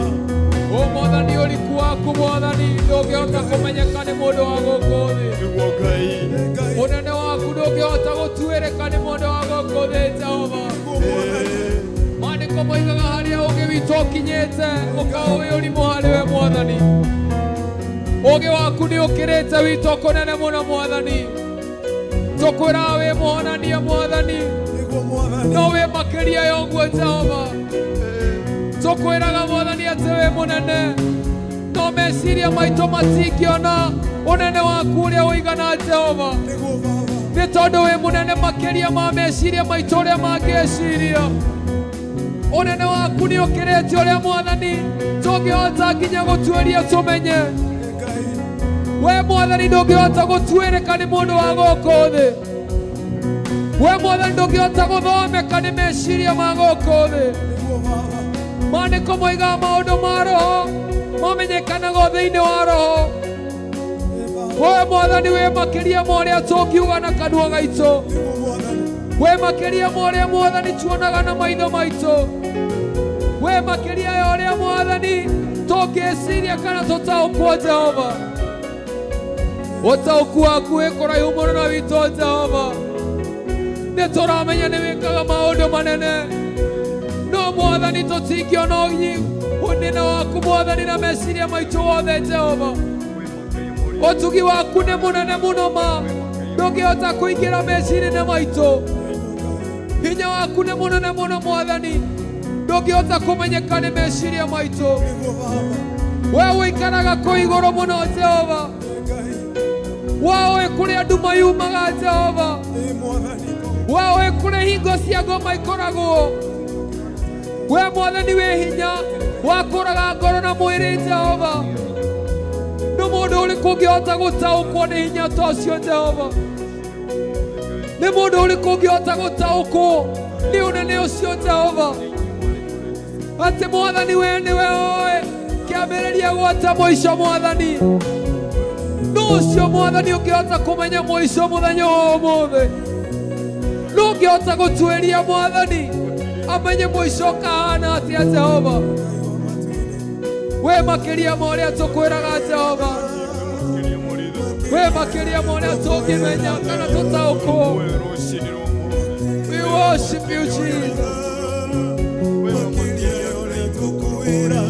O Mwathani ũriku waku Mwathani ndũngĩhota kũmenyeka nĩ mũndũ wa gũkũ thĩ. nĩguo Ngai, Ũnene waku ndũngĩhota gũtuĩrĩka nĩ mũndũ wa gũkũ thĩ Jehova. nĩguo Mwathani, Maandĩko Mandĩko moigaga harĩa ũũgĩ witũ ũkinyĩte ũkaũĩ ũrimũ harĩwe Mwathani. Ũũgĩ waku nĩ ũkĩrĩte witũ kũnene mũno Mwathani. Tũkwĩraga wĩ mũhonania Mwathani, no wĩ makĩria ya ũguo Jehova. Tũkwĩraga Mwathani atĩ wĩ mũnene, no meciria maitũ matingĩona ũnene waku ũrĩa ũigana Jehova. Nĩ tondũ wĩ mũnene makĩria ma meciria maitũ ũrĩa mangĩciria. Ũnene waku nĩ ũkĩrĩte ũrĩa Mwathani tũngĩhota nginya gũtuĩria tũmenye. We Mwathani ndũngĩhota gũtuĩrĩka nĩ mũndũ wa gũkũ thĩ. We Mwathani ndũngĩhota gũthomeka nĩ meciria ma gũkũ thĩ. Maandĩko moigaga maũndũ ma roho mamenyekanaga thĩinĩ wa roho. We Mwathani wĩ makĩria ma ũrĩa tũngiuga na kanua gaitũ. We makĩria ma ũrĩa Mwathani tuonaga na maitho maitũ. We makĩria ya ũrĩa Mwathani tũngĩciria kana tũtaũkwo Jehova. Ũtaũku waku wĩ kũraihu mũno na witũ Jehova. Nĩ tũramenya nĩ wĩkaga maũndũ manene, no Mwathani tũtingĩona ũnene waku Mwathani na meciria maitũ wothe Jehova. Ũtugi waku nĩ mũnene mũno ma ndũngĩhota kũingĩra meciria-inĩ maitũ. Hinya waku nĩ mũnene mũno Mwathani, ndũngĩhota kũmenyeka nĩ meciria maitũ. We ũikaraga kũu igũrũ mũno Jehova. Waoĩ kũrĩa andũ mayumaga Jehova. Waoĩ kũrĩa hingo cia ngoma ikoragwo. We Mwathani wĩ hinya wakũraga ngoro na mwĩrĩ Jehova. Nĩ mũndũ ũrĩkũ ũngĩhota gũtaũkwo nĩ hinya ta ũcio Jehova? Nĩ mũndũ ũrĩkũ ũngĩhota gũtaũkwo nĩ ũnene ũcio Jehova? Atĩ Mwathani we nĩwe oĩ kĩambĩrĩria gwata mũico Mwathani. No ũcio Mwathani ũngĩhota kũmenya mũico mũthenya wa ũmũthĩ. No ũngĩhota gũtuĩria Mwathani amenye mũico kahana atĩa Jehova. We makĩria ma ũrĩa tũkwĩraga Jehova. We makĩria ma ũrĩa tũngĩmenya kana tũtaũkwo. We worship you Jesus. Makeria yole tokwera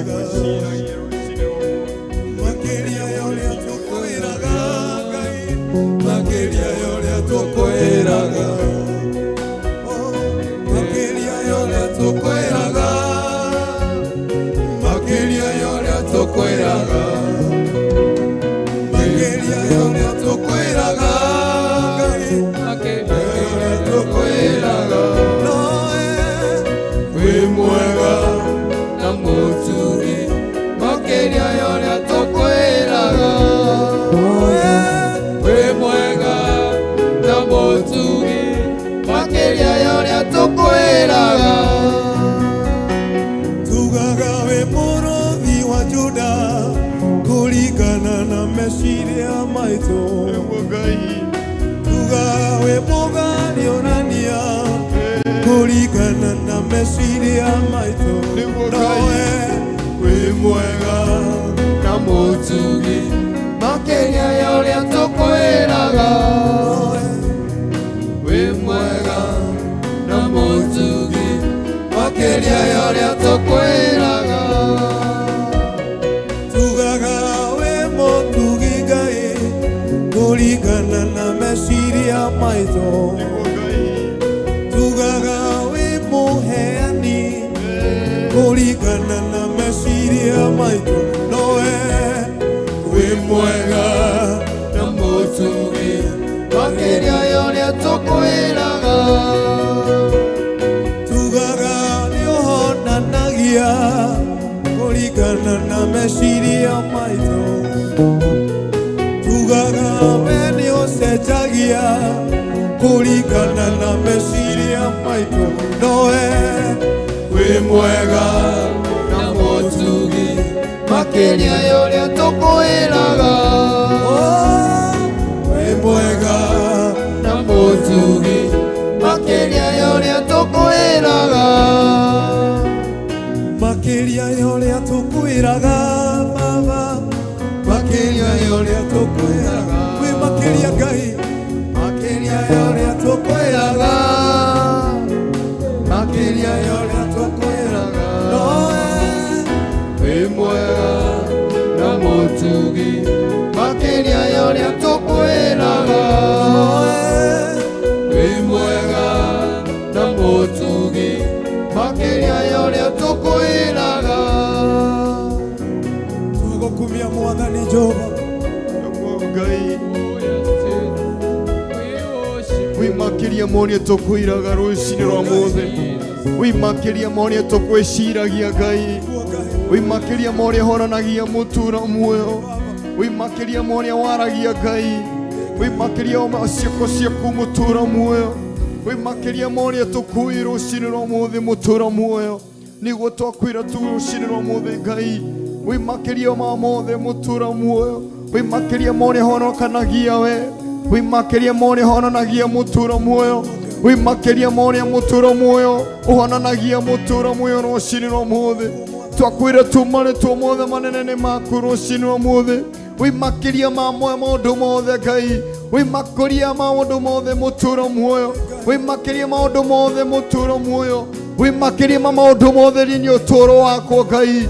wĩ mwega na mũtugi makĩria ya ũrĩa tũkwĩraga. Wĩ mwega na mũtugi makĩria ya ũrĩa tũkwĩraga. Tũgũkumia Mwathani Jehova. Ngai wĩ makĩria moria tũkwĩraga rũciinĩ rwa mũthĩ. Wĩ makĩria moria tũkwĩciragia Ngai. Wĩ makĩria moria honanagia mũtura muoyo. Wĩ makĩria moria waragia Ngai. Wĩ makĩria ciĩko ciaku mũtura muoyo. Wĩ makĩria moria tũkwĩ rũciinĩ rwa mũthĩ mũtura muoyo. Nĩguo twakwĩra tu rũciinĩ rwa mũthĩ Ngai. Wĩ makĩria ma mothe mũtura muoyo. Wĩ makĩria moria honokanagia we. Wĩ makĩria moria honanagia mũtura muoyo. Wĩ makĩria moria mũtura muoyo ũhonanagia mũtura muoyo rũciinĩ rwa mũthĩ. Twakwĩra tu marĩtwa mothe manene nĩ maku rũciinĩ rwa mũthĩ. Wĩ makĩria ma maũndũ mothe Ngai. Wĩ makĩria maũndũ mothe mũtura muoyo. Wĩ makĩria maũndũ mothe mũtura muoyo. Wĩ makĩria ma maũndũ mothe thĩinĩ ũtũũro wakwa Ngai.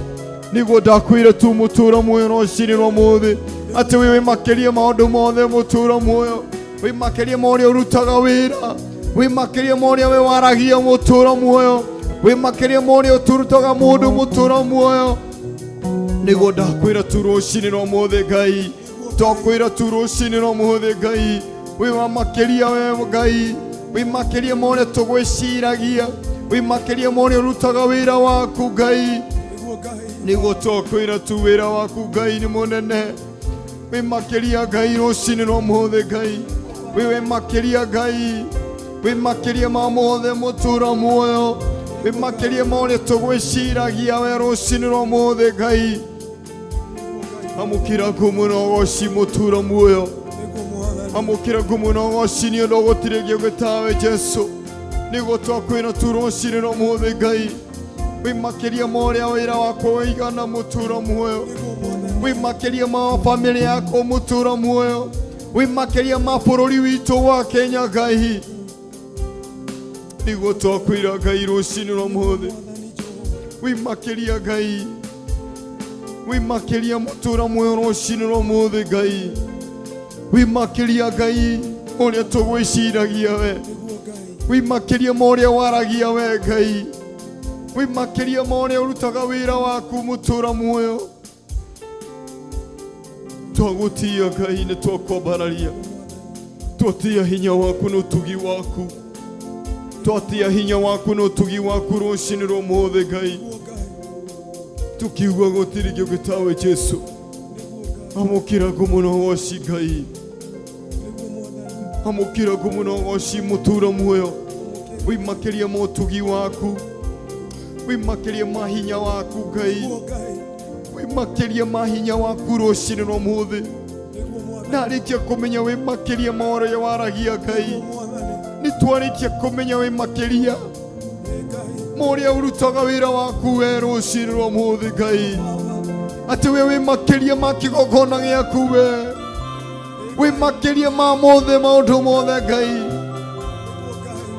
Nĩguo ndakwĩra tu mũtura muoyo rũciinĩ rwa mũthĩ atĩ wĩ makĩria maũndũ mothe mũtura muoyo. Wĩ makĩria ma ũrĩa ũrutaga wĩra. Wĩ makĩria ma ũrĩa we waragia mũtura muoyo. Wĩ makĩria ma ũrĩa ũturutaga mũndũ mũtura muoyo. Nĩguo ndakwĩra tu rũciinĩ rwa mũthĩ Ngai. Twakwĩra tu rũciinĩ rwa mũthĩ Ngai. Wĩ wa makĩria we Ngai. Wĩ makĩria ma ũrĩa tũgwĩciragia. Wĩ makĩria ma ũrĩa ũrutaga wĩra waku Ngai. Nĩguo twakwĩra tu wĩra waku Ngai nĩ mũnene. Wĩ makĩria Ngai rũciinĩ rwa mũthĩ Ngai. Wĩ makĩria Ngai. Wĩ makĩria ma mothe mũtura muoyo. Wĩ makĩria ma ũrĩa tũgwĩciragia we rũciinĩ rwa mũthĩ Ngai. Amũkĩra ngumo na ũgooci mũtura muoyo. Amũkĩra ngumo na ũgooci nĩ ũndũ gũtirĩ ũngĩ tawe Jesũ. Nĩguo twakwĩra tu rũciinĩ rwa mũthĩ Ngai. Wĩ makĩria ma ũrĩa wĩra wakwa waigana mũtura muoyo. Wĩ makĩria ma bamĩrĩ yakwa mũtura muoyo. Wĩ makĩria ma bũrũri witũ wa Kenya Ngai. Nĩguo twakwĩra Ngai rũciinĩ rwa mũthĩ. Wĩ makĩria Ngai. Wĩ makĩria mũtura muoyo rũciinĩ rwa mũthĩ Ngai. Wĩ makĩria Ngai ũrĩa tũgwĩciragia we. Wĩ makĩria ma ũrĩa waragia we Ngai. Wĩ makĩria ma ũrĩa ũrutaga wĩra waku mũtura muoyo. Twagũtia Ngai nĩ twakwambararia. Twatia hinya waku na ũtugi waku. Twatia hinya waku na ũtugi waku rũciinĩ rwa mũthĩ Ngai. Tukiuga gũtirĩ ũngĩ tawe Jesũ. Amũkĩra ngumo na ũgooci Ngai. Amũkĩra ngumo na ũgooci mũtura muoyo. Wĩ makĩria ma ũtugi waku. Wĩ makĩria ma hinya waku Ngai. Wĩ makĩria ma hinya waku rũciinĩ rwa mũthĩ. Narĩkia kũmenya wĩ makĩria ma ũrĩa waragia Ngai. Nĩ twarĩkia kũmenya wĩ makĩria ma ũrĩa ũrutaga wĩra waku we rũciinĩ rwa mũthĩ Ngai. Atĩ we wĩ makĩria ma kĩgongona gĩaku we. Wĩ makĩria ma mothe maũndũ mothe Ngai.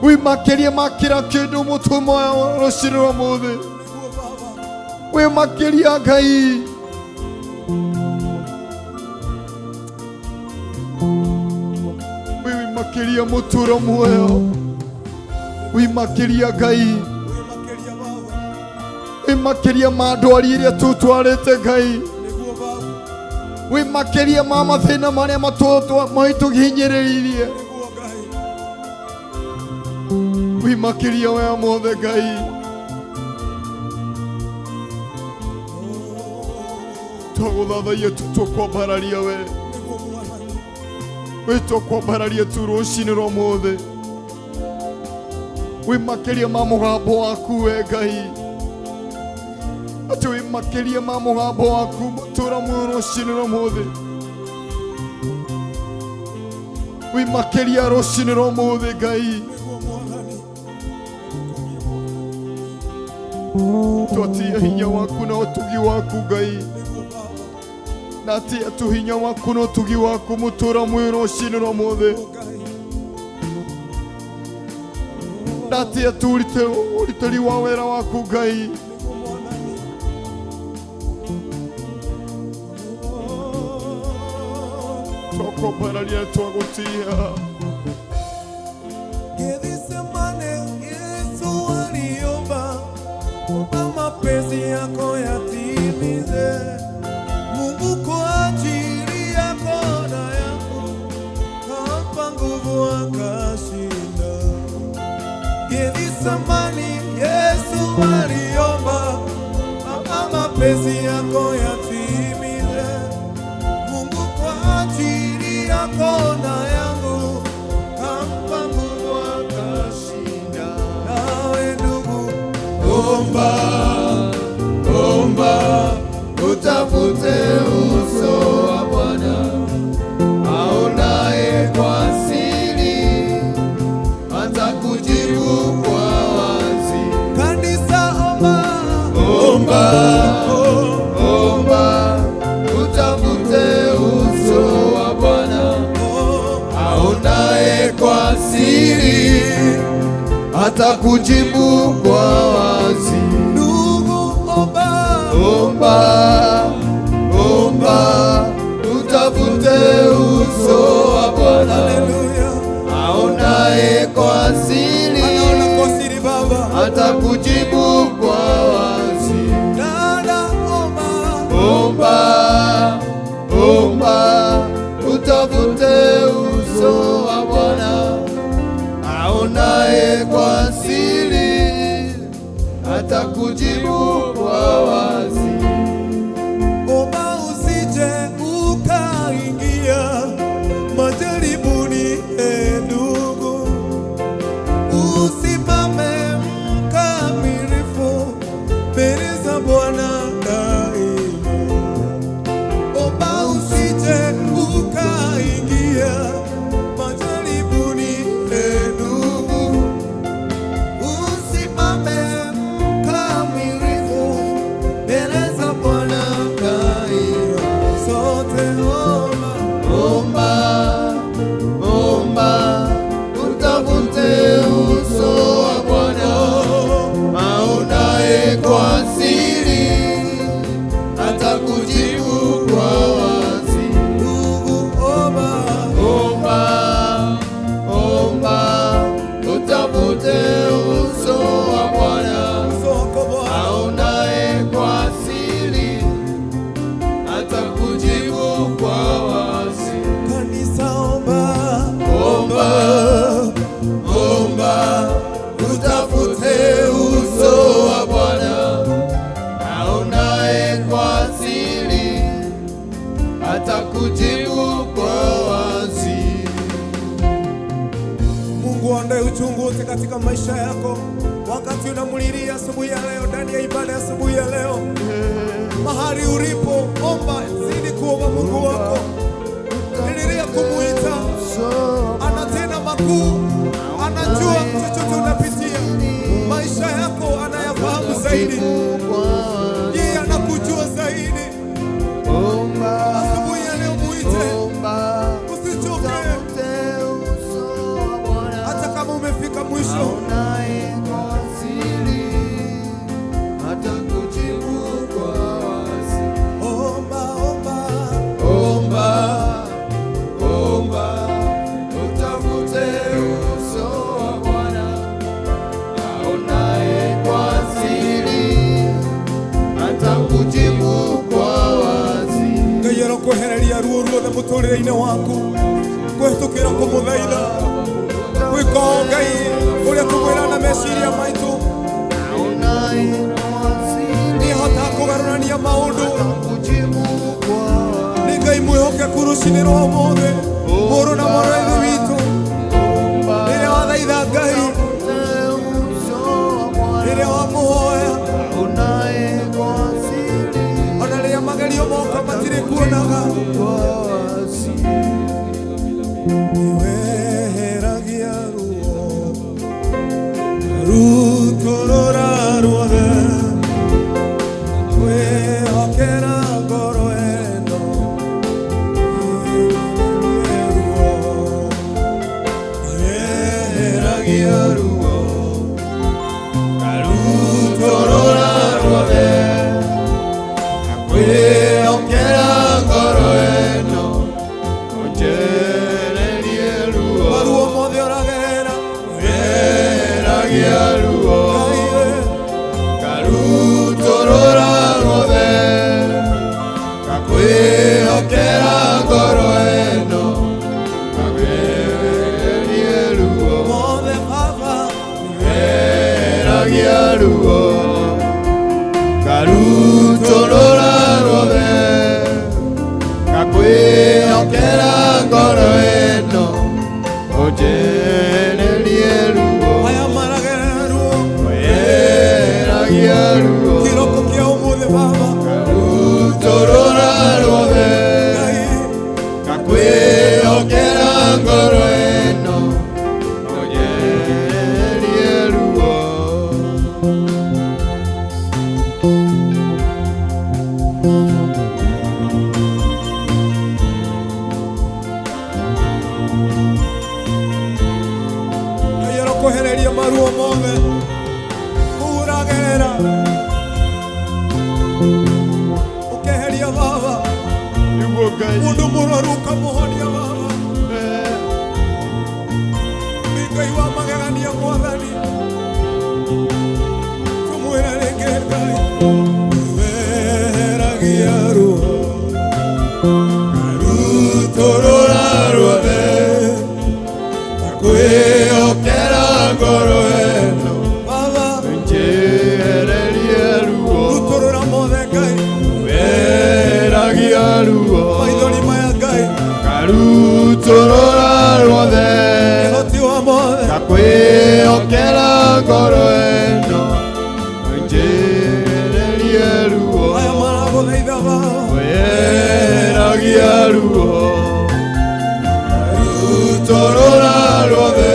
Wĩ makĩria ma kĩra kĩndũ mũtwe moya rũciinĩ rwa mũthĩ. Wĩ makĩria Ngai. Wĩ makĩria mũtura muoyo. Wĩ makĩria Ngai. Wĩ makĩria ma ndwari iria tũtwarĩte Ngai. Wĩ makĩria ma mathĩna marĩa maitũhinyĩrĩirie. Wĩ makĩria we mothe Ngai. Twagũthathaia tu twakwambararia we. Wĩ twakwambararia tu rũciinĩ rwa mũthĩ. Wĩ makĩria ma mũgambo waku we Ngai. Atĩ wĩ makĩria ma mũgambo waku mũtura muoyo rũciinĩ rwa mũthĩ. Wĩ makĩria rũciinĩ rwa mũthĩ Ngai. Twatia hinya waku na ũtugi waku Ngai. Natia tu hinya waku na ũtugi waku mũtura muoyo rũciinĩ rwa mũthĩ. Natia tu ũritari wa wĩra waku Ngai. twakobararia twagutia. Gethsemane Yesu aliomba, omba mapenzi yako yatimize. Mungu kwa ajili yako na yangu kampa nguvu akashinda. Gethsemane Yesu aliomba, omba mapenzi yako yatimize. Mungu kwa ajili yako na yangu kampa nguvu akashinda. Nawe ndugu, omba, omba, utafute uso wa Bwana aonaye kwa siri, atakujibu kwa wazi. Kanisa, omba, omba, omba, utafute uso wa Bwana aonaye kwa siri, atakujibu kwa wazi. Ndugu, omba, omba, omba, utafute uso wa Bwana aonaye kwa siri, anaona kwa siri Baba, atakujibu kwa wazi. Dada, omba, omba, omba, utafute uso wa Bwana aonaye kwa siri, atakujibu kwa wazi. Omba usije ukaingia majaribuni, ndugu, usimame mkamilifu mbele za Bwana daima. Omba usije ukaingia majaribuni, ndugu, usimame mkamilifu mbele za Bwana daima. Sote omba, omba, omba, utafute uso wa Bwana aonaye kwa siri, atakujibu kwa wazi. Ndugu, omba, omba, omba, utafute uso wa Bwana aonaye kwa siri, atakujibu kwa wazi. Kanisa, omba, omba, omba, utafute uso wa Bwana aonaye kwa siri, atakujibu kwa wazi. Mungu aondoe uchungu wote katika maisha yako wakati unamulilia asubuhi ya leo, ndani ya ibada ya asubuhi ya leo. Mahali ulipo, omba, zidi kuomba Mungu wako, endelea kumuita. Anatenda makuu, anajua chochote unapitia, maisha yako anayafahamu zaidi, yeye anakujua zaidi. Asubuhi ya leo muite, usichoke, hata kama umefika mwisho. Omba, omba, omba, omba, utafute uso wa Bwana aonaye kwa siri, atakujibu kwa wazi. Ngai arokuhereria ruo ruothe muturire-ini waku, kwitukira kumuthaitha, gwika Ngai uria tumwira na meciria maitu, nihota kugarurania maundu. Ni Ngai mwihokeku rucini rwa umuthi, muru na mwaraithi witu, riria wathaitha Ngai, riria wamuhoya, ona riria magerio moka matiri kuonaga. Niweheragia ruo rutorora ruothe, kwihokera ngoro eno ruo. Niweheragia ruo rutorora ruothe, kwihokera ngoro eno Ngai. Mundu mũrwaru ũkamũhonia Baba. Ngai wa magegania Mwathani, tumwĩre rĩngĩ Ngai, weragia ruo karutũrũra ruothe kwĩhokera ngoro ĩno Baba, Njehererie ruo rutũrũra mothe Ngai, weragia ruo maithori maya Ngai, karutũrũra ruothe ũhoti wa mothe kwĩhokera ngoro ĩno njehererie ruo aya maragũthaitha Baba, weragia ruo karutũrũra ruothe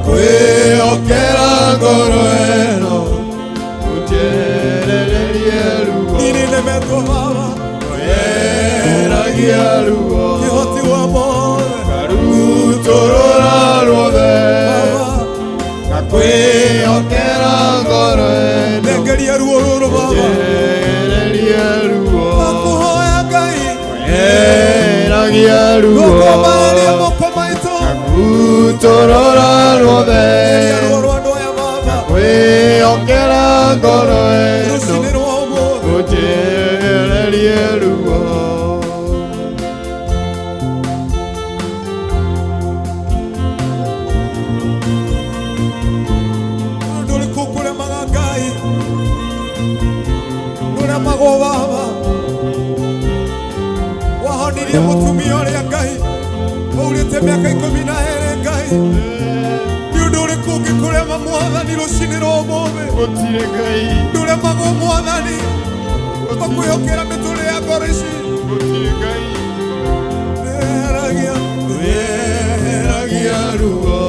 kwĩhokera ngoro ĩno njehererie ruo nini nemetwo Baba, weragia ruo ũhoti wa mothe karutũrũra ruothe kwĩhokera ngoro ĩno nengeria ruo rũrũ Baba, njehererie ruo ngakũhoya Ngai, weragia ruo ndũkũmbararie moko maitũ, karutũrũra ruothe neria ruo rwa andũ aya Baba, kwĩhokera ngoro ĩno rũcinĩ rwa ũmũthĩ, njehererie ruo ndũrĩkũ kũremaga Ngai, ndũremagwo Baba, wahonirie mũtumia ũrĩa Ngai, waurĩte mĩaka 12 Ngai, nĩ ũndũ ũrĩkũ ũngĩkũrema Mwathani rũcinĩ rwa ũmũthĩ, gũtirĩ Ngai ndũremagwo Mwathani, tũkwĩhokera mĩtũrĩre ya ngoro ici, gũtirĩ Ngai weragia ruo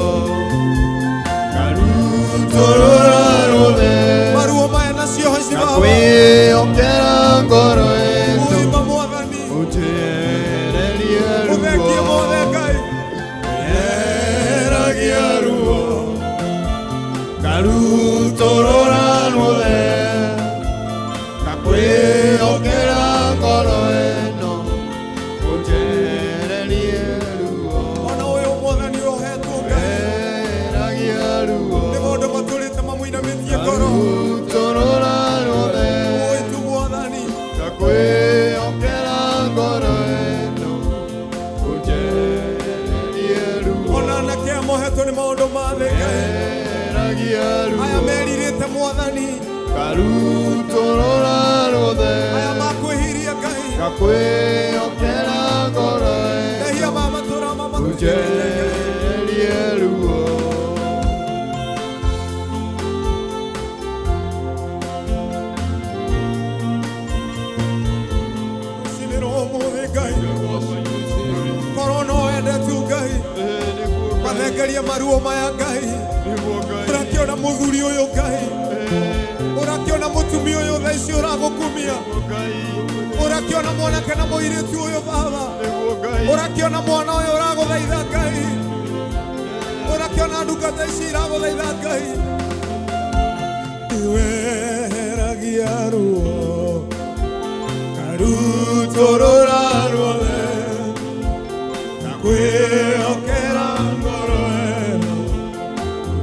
karutũrũra ruothe maruo maya na cioho ici Baba, kwĩhokera ngoro ĩno ũima Mwathani, njehererie ũthengie ruo mothe Ngai, weragia ruo karutũrũra ruothe kwĩhokera ngoro ĩno njehererie ruo ona ũyũ Mwathani ũhetwo Ngai, weragia ruo nĩ maũndũ matũrĩte mamũinamĩtie ngoro, karutũrũra ruothe ũitu Mwathani, kwĩhokera ngoro ĩno njehererie ruo ona anake aya mohetwo nĩ maũndũ ma thĩ Ngai, weragia aya ruo merirĩte Mwathani, karutũrũra ruothe aya makwĩhiria Ngai, kwĩhokera ngoro ĩno mehia ma matũra mamatũkĩrĩte Ngai, njehererie ruo rũcinĩ rwa ũmũthĩ Ngai, korwo no wende tu Ngai, mathengerie maruo maya Ngai, ũrakĩona mũthuri ũyũ Ngai, ũrakĩona mũtumia ũyũ thaa ici ũragũkumia, ũrakĩona mwanake na mũirĩtu ũyũ Baba, ũrakĩona mwana ũyũ ũragũthaitha Ngai, ũrakĩona ndungata ici iragũthaitha Ngai, weragia ruo karutũrũra ruothe kwĩhokera ngoro ĩno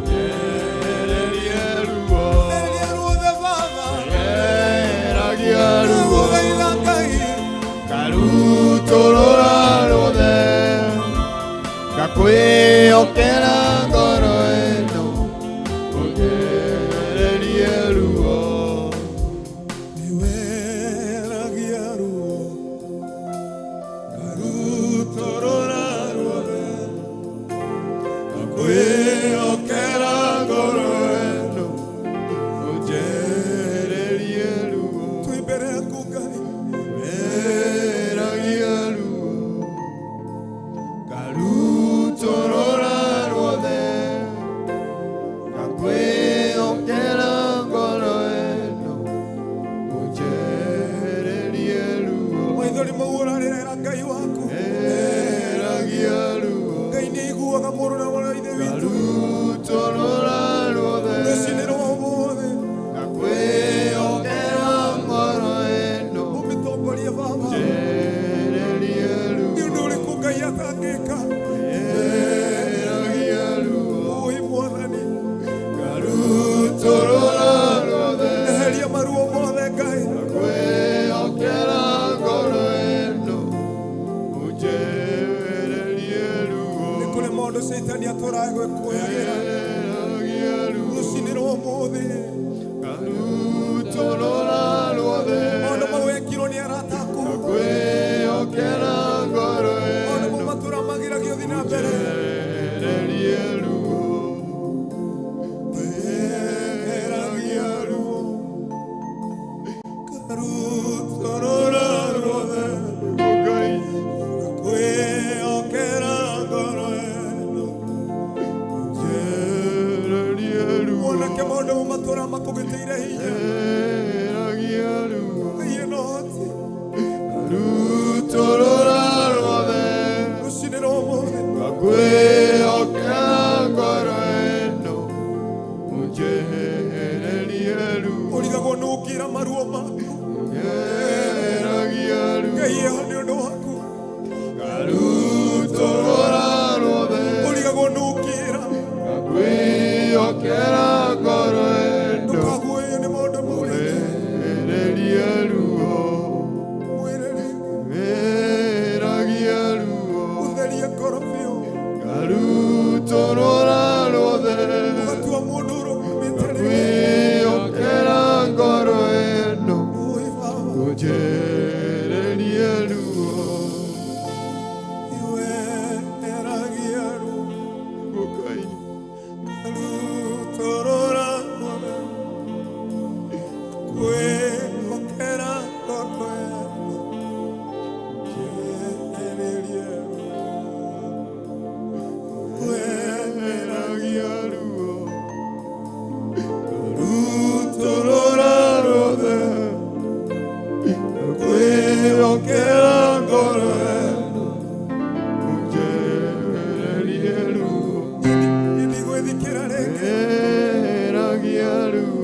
njehererie ruo neria ruothe Baba, weragia ruo ndagũthaitha Ngai, karutũrũra ruothe kwĩhokera ngoro ĩno njehererie ruo weragia ruo karutũrũra ruothe kwĩhokera ngoro ĩno njehererie ruo twĩ mbere yaku Ngai, weragia ruo karutũrũra ruothe kwĩhokera ngoro ĩno njehererie ruo maithori mau ũrarĩrĩra Ngai waku, weragia ruo Ngai nĩ aiguaga mũrũ na mwarĩ wa Ithe witũ, karutũrũra ruothe rũcinĩ rwa ũmũthĩ, kwĩhokera ngoro ĩno ũmĩtongorie Baba, Shetani atorae gwĩkũyagĩra rũcinĩ rwa ũmũthĩ. Maũndũ mau wekirwo nĩ arata aku, maũndũ mau matũramagĩragio thiĩ na mbere. Makũgĩtĩire hinya gĩe no hoti rũcinĩ rwa ũmũthĩ ũrigagwo nĩ ũkĩra maruo maku ngaiĩho nĩ ũndũ waku ũrigagwo nĩ ũkĩra ndũkaguoyo nĩ maũndũ maurĩte ũtherie ngoro biũ ũgatua mũndũ ũrũgamĩte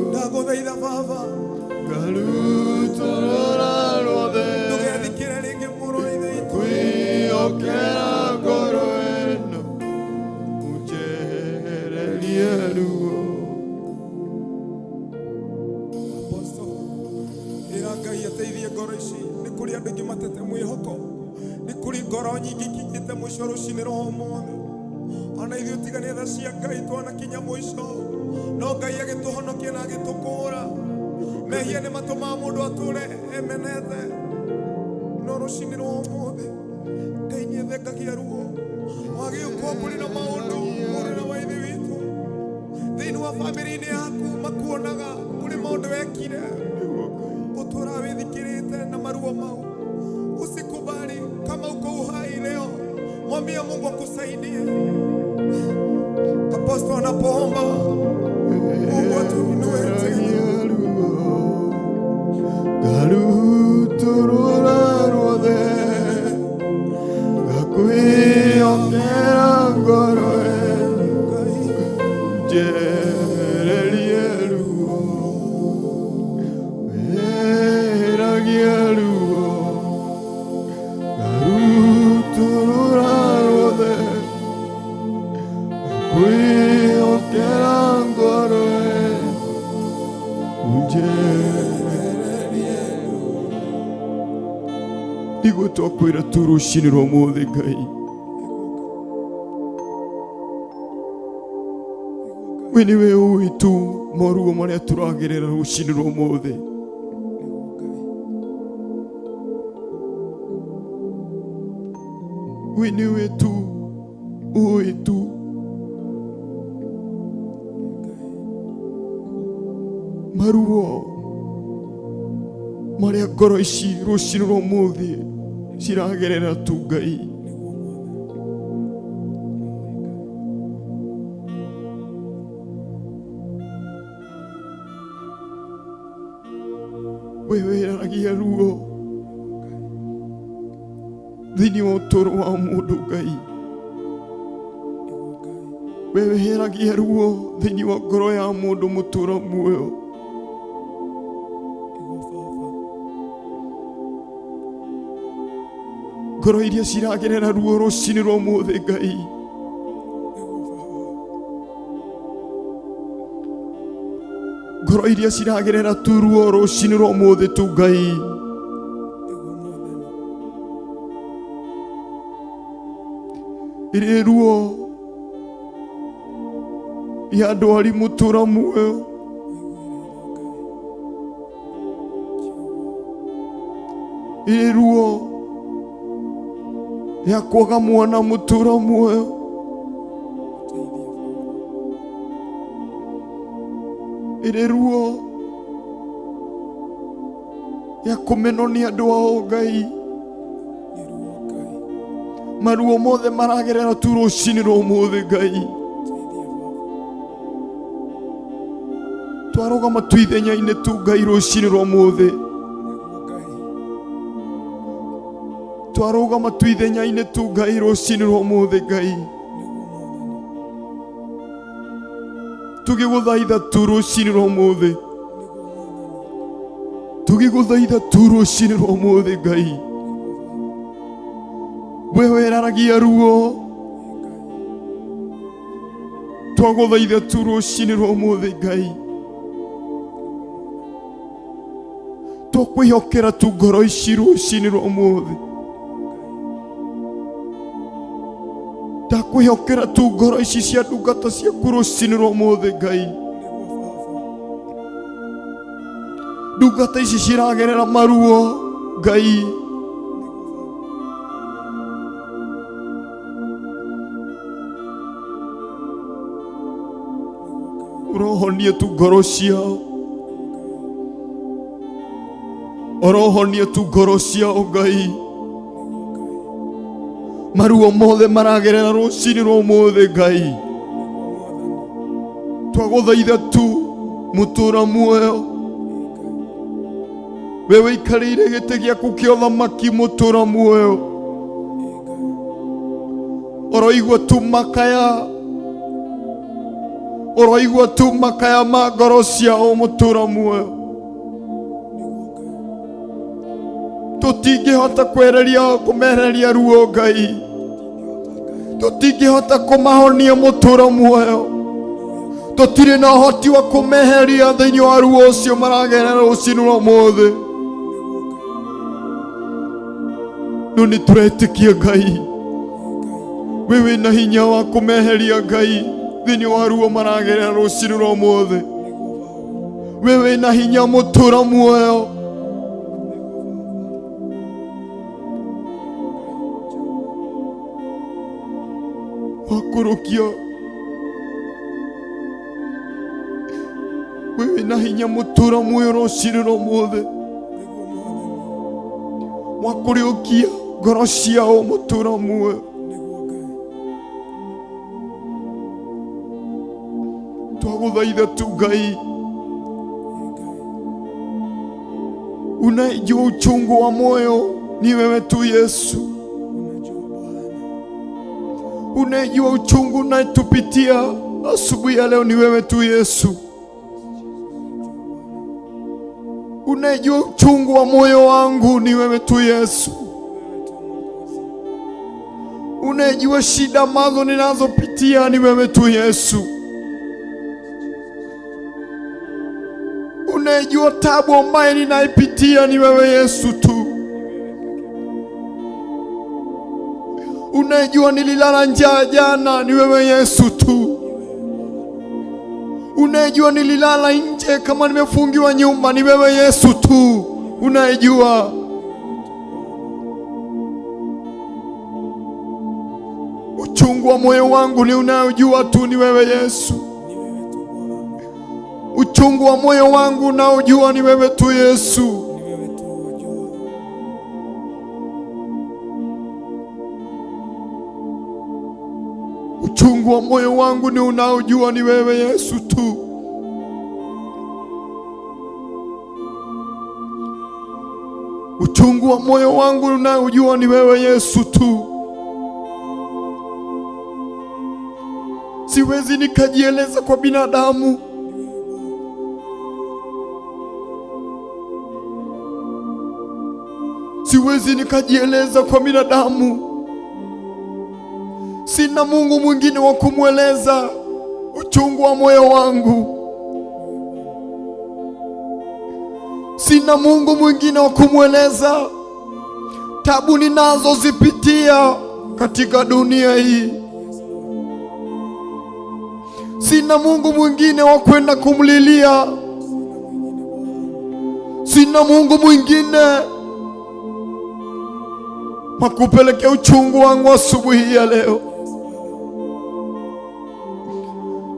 ndagũthaitha Baba ndũgethikĩre rĩngĩ mũrũ wa ithe witũ. Apostle, ĩra Ngai ateithie ngoro ici. Nĩ kũrĩ andũ aingĩ matete mwĩhoko, nĩ kũrĩ ngoro nyingĩ ikinyĩte mũico rũcinĩ rwa ũmũthĩ. Ona ithuĩ ũtigane tha cia Ngai twanakinya mũico, no Ngai agĩtũhonokia na agĩtũkũũra. Mehia nĩ matũmaga mũndũ atũũre emenete, no rũcinĩ rwa ũmũthĩ Ngai nĩ ethengagia ruo. Wagĩũka kũrĩ na maũndũ mũrũ wa ithe witũ thĩinĩ wa bamĩrĩ-inĩ yaku makuonaga kũrĩ maũndũ wekire, ũtũũra wĩthikĩrĩte na maruo mau. Usikubali kama uko uhai leo, mwambie Mungu akusaidie. Apostle anapoomba Mungu atuinue tena. Twakwĩra tu rũcinĩ rwa ũmũthĩ Ngai, we nĩwe ũĩ tu moruo marĩa tũragerera rũcinĩ rwa ũmũthĩ. We nĩwe tu ũĩ tu maruo marĩa ngoro ici rũcinĩ rwa ũmũthĩ ciragerera tu Ngai. We wĩraragia ruo thĩinĩ wa ũtũũro wa mũndũ Ngai. We wĩheragia ruo thĩinĩ wa ngoro ya mũndũ mũtũũra muoyo. Ngoro iria ciragerera ruo rũcinĩ rwa ũmũthĩ Ngai, ngoro iria ciragerera tu ruo rũcinĩ rwa ũmũthĩ tu Ngai, irĩ ruo ya andũ ari mũtũra muoyo. Iri ruo ya kwaga mwana mũtũra muoyo. Iri ruo ya kũmenwo nĩ andũ ao Ngai. Maruo mothe maragerera tu rũcinĩ rwa ũmũthĩ Ngai. Twarũgama tu ithenya-inĩ tu Ngai rũcinĩ rwa ũmũthĩ. Twarũgama tu ithenya-inĩ tu Ngai rũcinĩ rwa ũmũthĩ Ngai. Tũgĩgũthaitha tu rũcinĩ rwa ũmũthĩ. Tũgĩgũthaitha tu rũcinĩ rwa ũmũthĩ Ngai. We weraragia ruo. Twagũthaitha tu rũcinĩ rwa ũmũthĩ Ngai. Tũkwĩhokera tu ngoro ici rũcinĩ rwa ũmũthĩ. Ndakwĩhokera tu ngoro ici cia ndungata ciaku rũcinĩ rwa ũmũthĩ Ngai. Ndungata ici ciragerera maruo Ngai. Ũrohonie tu ngoro ciao. Ũrohonie tu ngoro ciao Ngai. Maruo mothe maragerera rũcinĩ rwa ũmũthĩ Ngai. Twagũthaitha tu mũtũra muoyo. We wĩikarĩire gĩtĩ gĩaku kĩa ũthamaki mũtũra muoyo. Ũroigua tu makaya. Ũroigua tu makaya ma ngoro ciao mũtũra muoyo. Tũtingĩhota kũmehereria ruo Ngai. Tũtingĩhota kũmahonia mũtũra muoyo. Tũtirĩ na ũhoti wa kũmeheria thĩinĩ wa ruo ũcio maragerera rũcinĩ rwa ũmũthĩ. No nĩ tũretĩkia Ngai. We wĩna hinya wa kũmeheria Ngai thĩinĩ wa ruo maragerera rũcinĩ rwa ũmũthĩ. We wĩna hinya mũtũra muoyo. Wakũrũkia. We wĩna hinya mũtũra muoyo rũcinĩ rwa ũmũthĩ. Wakũrũkia ngoro ciao mũtũra muoyo. Twagũthaitha tu Ngai. Unajua uchungu wa moyo ni wewe tu Yesu. Unajua uchungu unayetupitia asubuhi ya leo ni wewe tu Yesu. Unajua uchungu wa moyo wangu ni wewe tu Yesu. Unajua shida ambazo ninazopitia ni wewe tu Yesu. Unajua tabu ambayo ninaipitia ni wewe Yesu tu. Unajua nililala njaa jana ni wewe Yesu tu. Unajua nililala nje kama nimefungiwa nyumba ni wewe Yesu tu. Unajua. Uchungu wa moyo wangu ni unayojua tu ni wewe Yesu. Uchungu wa moyo wangu unaojua ni wewe tu Yesu. Uchungu wa moyo wangu ni unaojua ni wewe Yesu tu. Uchungu wa moyo wangu unaojua ni wewe Yesu tu. Siwezi nikajieleza kwa binadamu. Siwezi nikajieleza kwa binadamu. Sina Mungu mwingine wa kumweleza uchungu wa moyo wangu. Sina Mungu mwingine wa kumweleza tabu ninazozipitia katika dunia hii. Sina Mungu mwingine wa kwenda kumlilia. Sina Mungu mwingine wa kupelekea uchungu wangu asubuhi ya leo.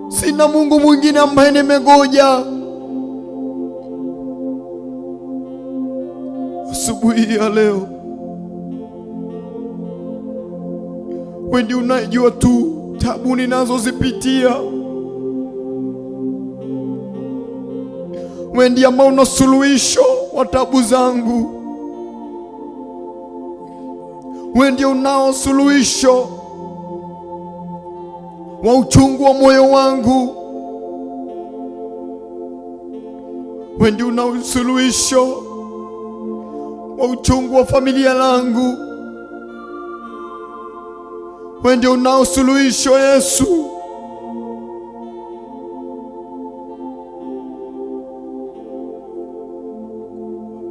Sina Mungu mwingine ambaye nimegoja asubuhi ya leo. Wewe ndiye unajua tu tabu ninazozipitia. Wewe ndiye ambao una suluhisho wa tabu zangu. Wewe ndiye unao suluhisho wa uchungu wa moyo wangu. Wewe ndiye unao suluhisho wa uchungu wa familia langu. Wewe ndiye unao suluhisho, Yesu.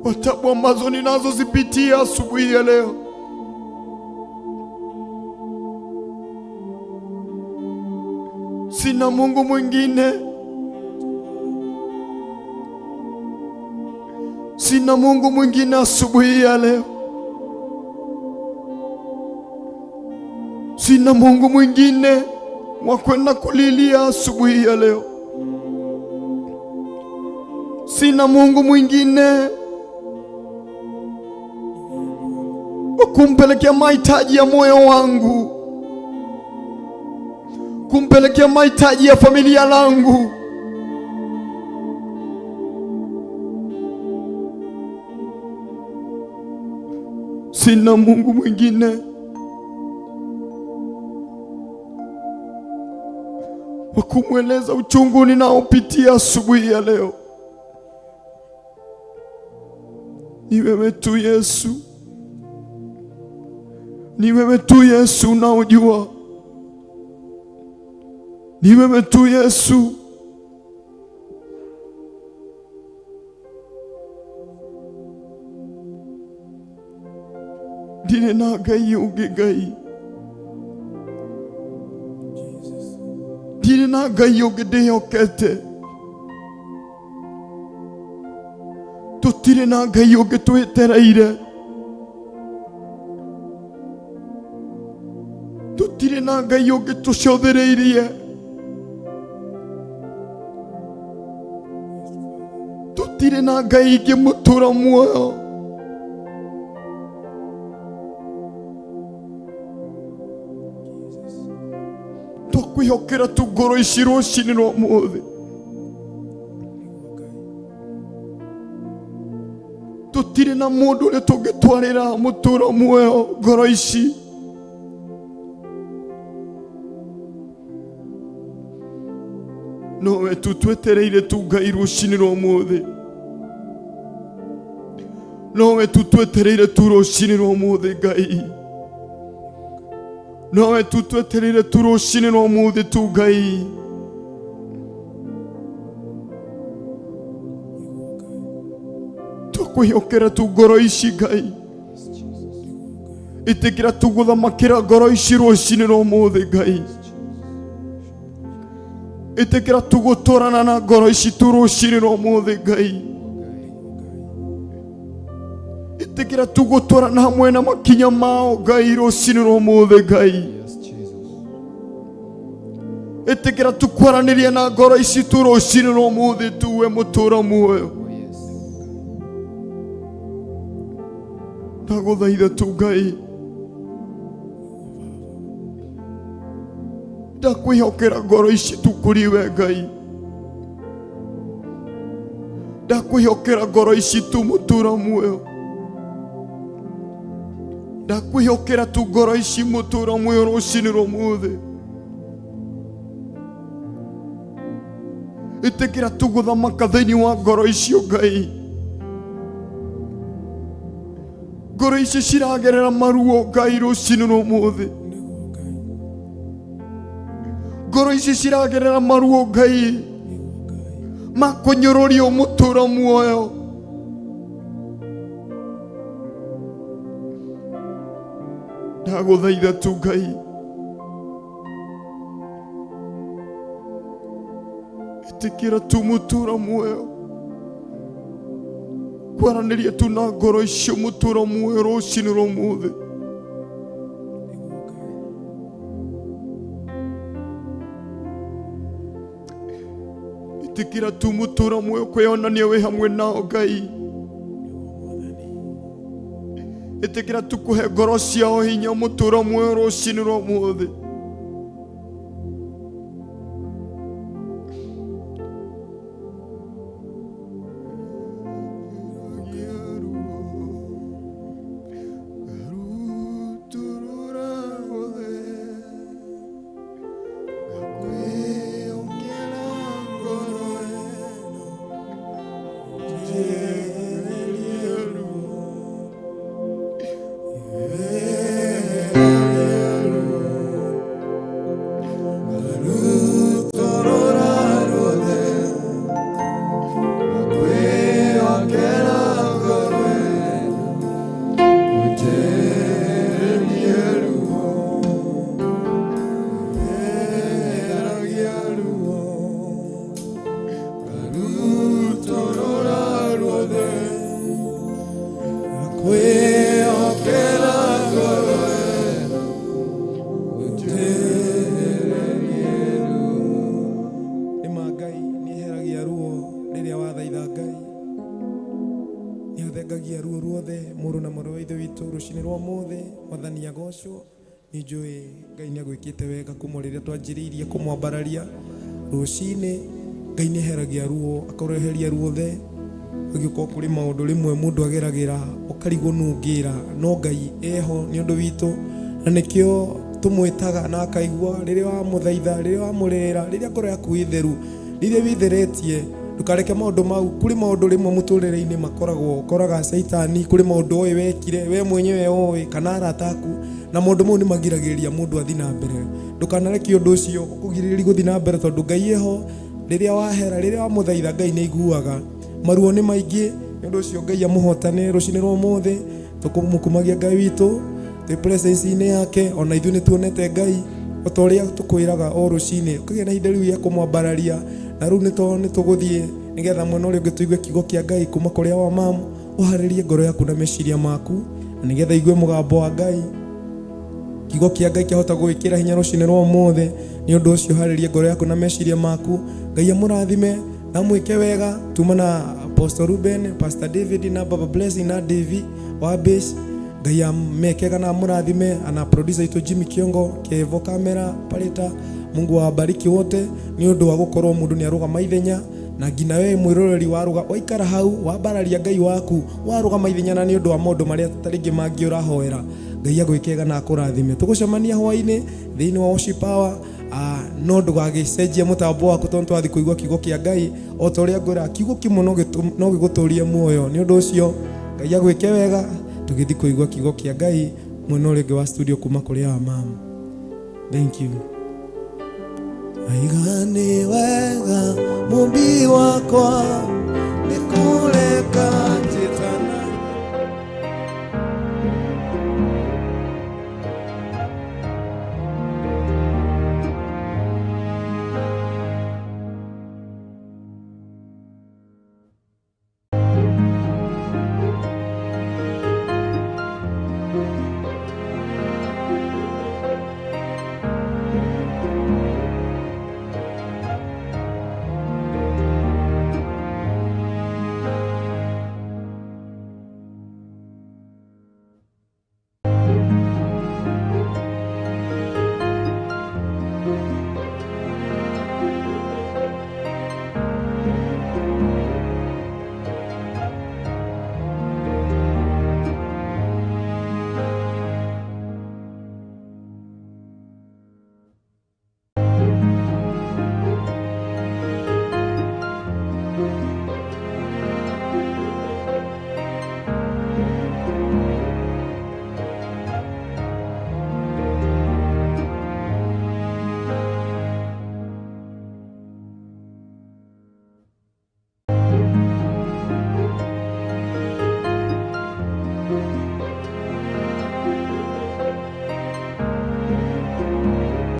Wa tabu ambazo ninazozipitia asubuhi ya leo. Sina Mungu mwingine. Sina Mungu mwingine asubuhi ya leo. Sina Mungu mwingine wa kwenda kulilia asubuhi ya leo. Sina Mungu mwingine wa kumpelekea mahitaji ya moyo wangu, kumpelekea mahitaji ya familia langu. Sina Mungu mwingine wa kumweleza uchungu ninaopitia asubuhi ya leo. Ni wewe tu Yesu. Ni wewe tu Yesu unaojua. Ni wewe tu Yesu. Ndire na Ngai ungi Ngai. Ndire na Ngai ungi ndihokete. Tutire na Ngai ungi twetereire. Tutire na Ngai ungi tucothereirie. Tutire na Ngai ingi mutura muoyo. Twakwihokera tu ngoro ici rũcinĩ rwa ũmũthĩ. Tutire na mũndũ ũrĩa tũngĩtwarĩra mũtũro muoyo ngoro ici. Nowe tu twetereire tu Ngai rũcinĩ rwa ũmũthĩ. Nowe tu twetereire tu rũcinĩ rwa ũmũthĩ Ngai. Nowe tu twetereire tu rũcinĩ rwa ũmũthĩ tu Ngai. Twakwĩhokera tu ngoro ici Ngai. Ĩtĩkĩra tu gũthamakĩra ngoro ici rũcinĩ rwa ũmũthĩ Ngai. Ĩtĩkĩra tu gũtũrana na ngoro ici tu rũcinĩ rwa ũmũthĩ Ngai. Ĩtĩkĩra tu gũtũrana hamwe na makinya mao Ngai rũcinĩ rwa ũmũthĩ Ngai. Ĩtĩkĩra tu kwaranĩria na ngoro ici tu rũcinĩ rwa ũmũthĩ tu, we mũtũra muoyo. Ndagũthaitha tu Ngai. Ndakwĩhokera ngoro ici tu kũrĩ we Ngai. Ndakwĩhokera ngoro ici tu mũtũra muoyo. Ndakwĩhokera tu ngoro ici mũtũra muoyo rũcinĩ rwa ũmũthĩ. Ĩtĩkĩra tu gũthamaka thĩinĩ wa ngoro icio Ngai. Ngoro ici ciragerera maruo Ngai rũcinĩ rwa ũmũthĩ. Ngoro ici ciragerera maruo Ngai ma kũnyũrũrio mũtũra muoyo. Ndagũthaitha tu Ngai. itikira tu mutura muoyo kwaraniria tu na ngoro icio mutura muoyo rucini rwa umuthi. Itikira tu mutura muoyo kwionania wi hamwe nao Ngai. Itikira tu kuhe ngoro ciao hinya mutura muoyo rucini rwa umuthi. Nijue Ngai ni agwikite wega kumuriria twanjiriirie kumwambararia rucini. Ngai ni heragia ruo akareheria ruothe agiko kuri maundu rimwe mundu ageragira ukarigwo nungira no Ngai eho ni undu witu na nikio tumwitaga na akaigua riria wa muthaitha riria wa murera riria ngoro yaku itheru riria witheretie ndukareke maundu mau kuri maundu rimwe muturire-ini makoragwo koraga Saitani kuri maundu oyi wekire we mwenyewe oyi kana arataku na maundu mau ni magiragiriria mundu athi na mbere. Ndukanareke undu ucio ukugiririria guthi na mbere tondu Ngai eho riria wahera riria wa muthaitha Ngai ni iguaga maruo ni maingi undu ucio Ngai amuhotane rucini rwa umuthi tukumukumagia Ngai witu the presence ine yake ona ithu ni tuonete Ngai otoria tukwiraga o rucini ukagia na ihinda riu ya kumwambararia na riu ni tuguthie nigetha mwena uria ungi tuigue kiugo kia Ngai kuma kuria wa mamu uharirie ngoro yaku na meciria maku na nigetha igue mugambo wa Ngai kiugo kia Ngai kihota gwikira hinya rucini rwa umuthi. Ni undu ucio haririe ngoro yaku na meciria maku. Ngai amurathime na mwike wega tuma na Apostle Ruben, Pastor David na Baba Blessing na Devi wa base. Ngai amekega na amurathime ana producer ito Jimmy Kiongo Kevo Camera Paleta. Mungu awabariki wote ni undu wa gukorwo mundu ni arugama ithenya na ngina we mwiroreri waruga waikara hau wambararia Ngai waku warugama ithenya na ni undu wa maundu maria taringi mangi urahoera. Ngai agwikega na akurathime. Tugucemania hwaini thiini wa worship hour. No ndugagicenjia mutambo waku tondu twathi kuigua kiugo kia Ngai o ta uria ngwira kiugo kimwe no giguturie muoyo. Ni undu ucio Ngai agwike wega tugithi kuigua kiugo kia Ngai mwena uria wa studio kuma kuria wa mama. Thank you. Aigani wega mumbi wakwa niko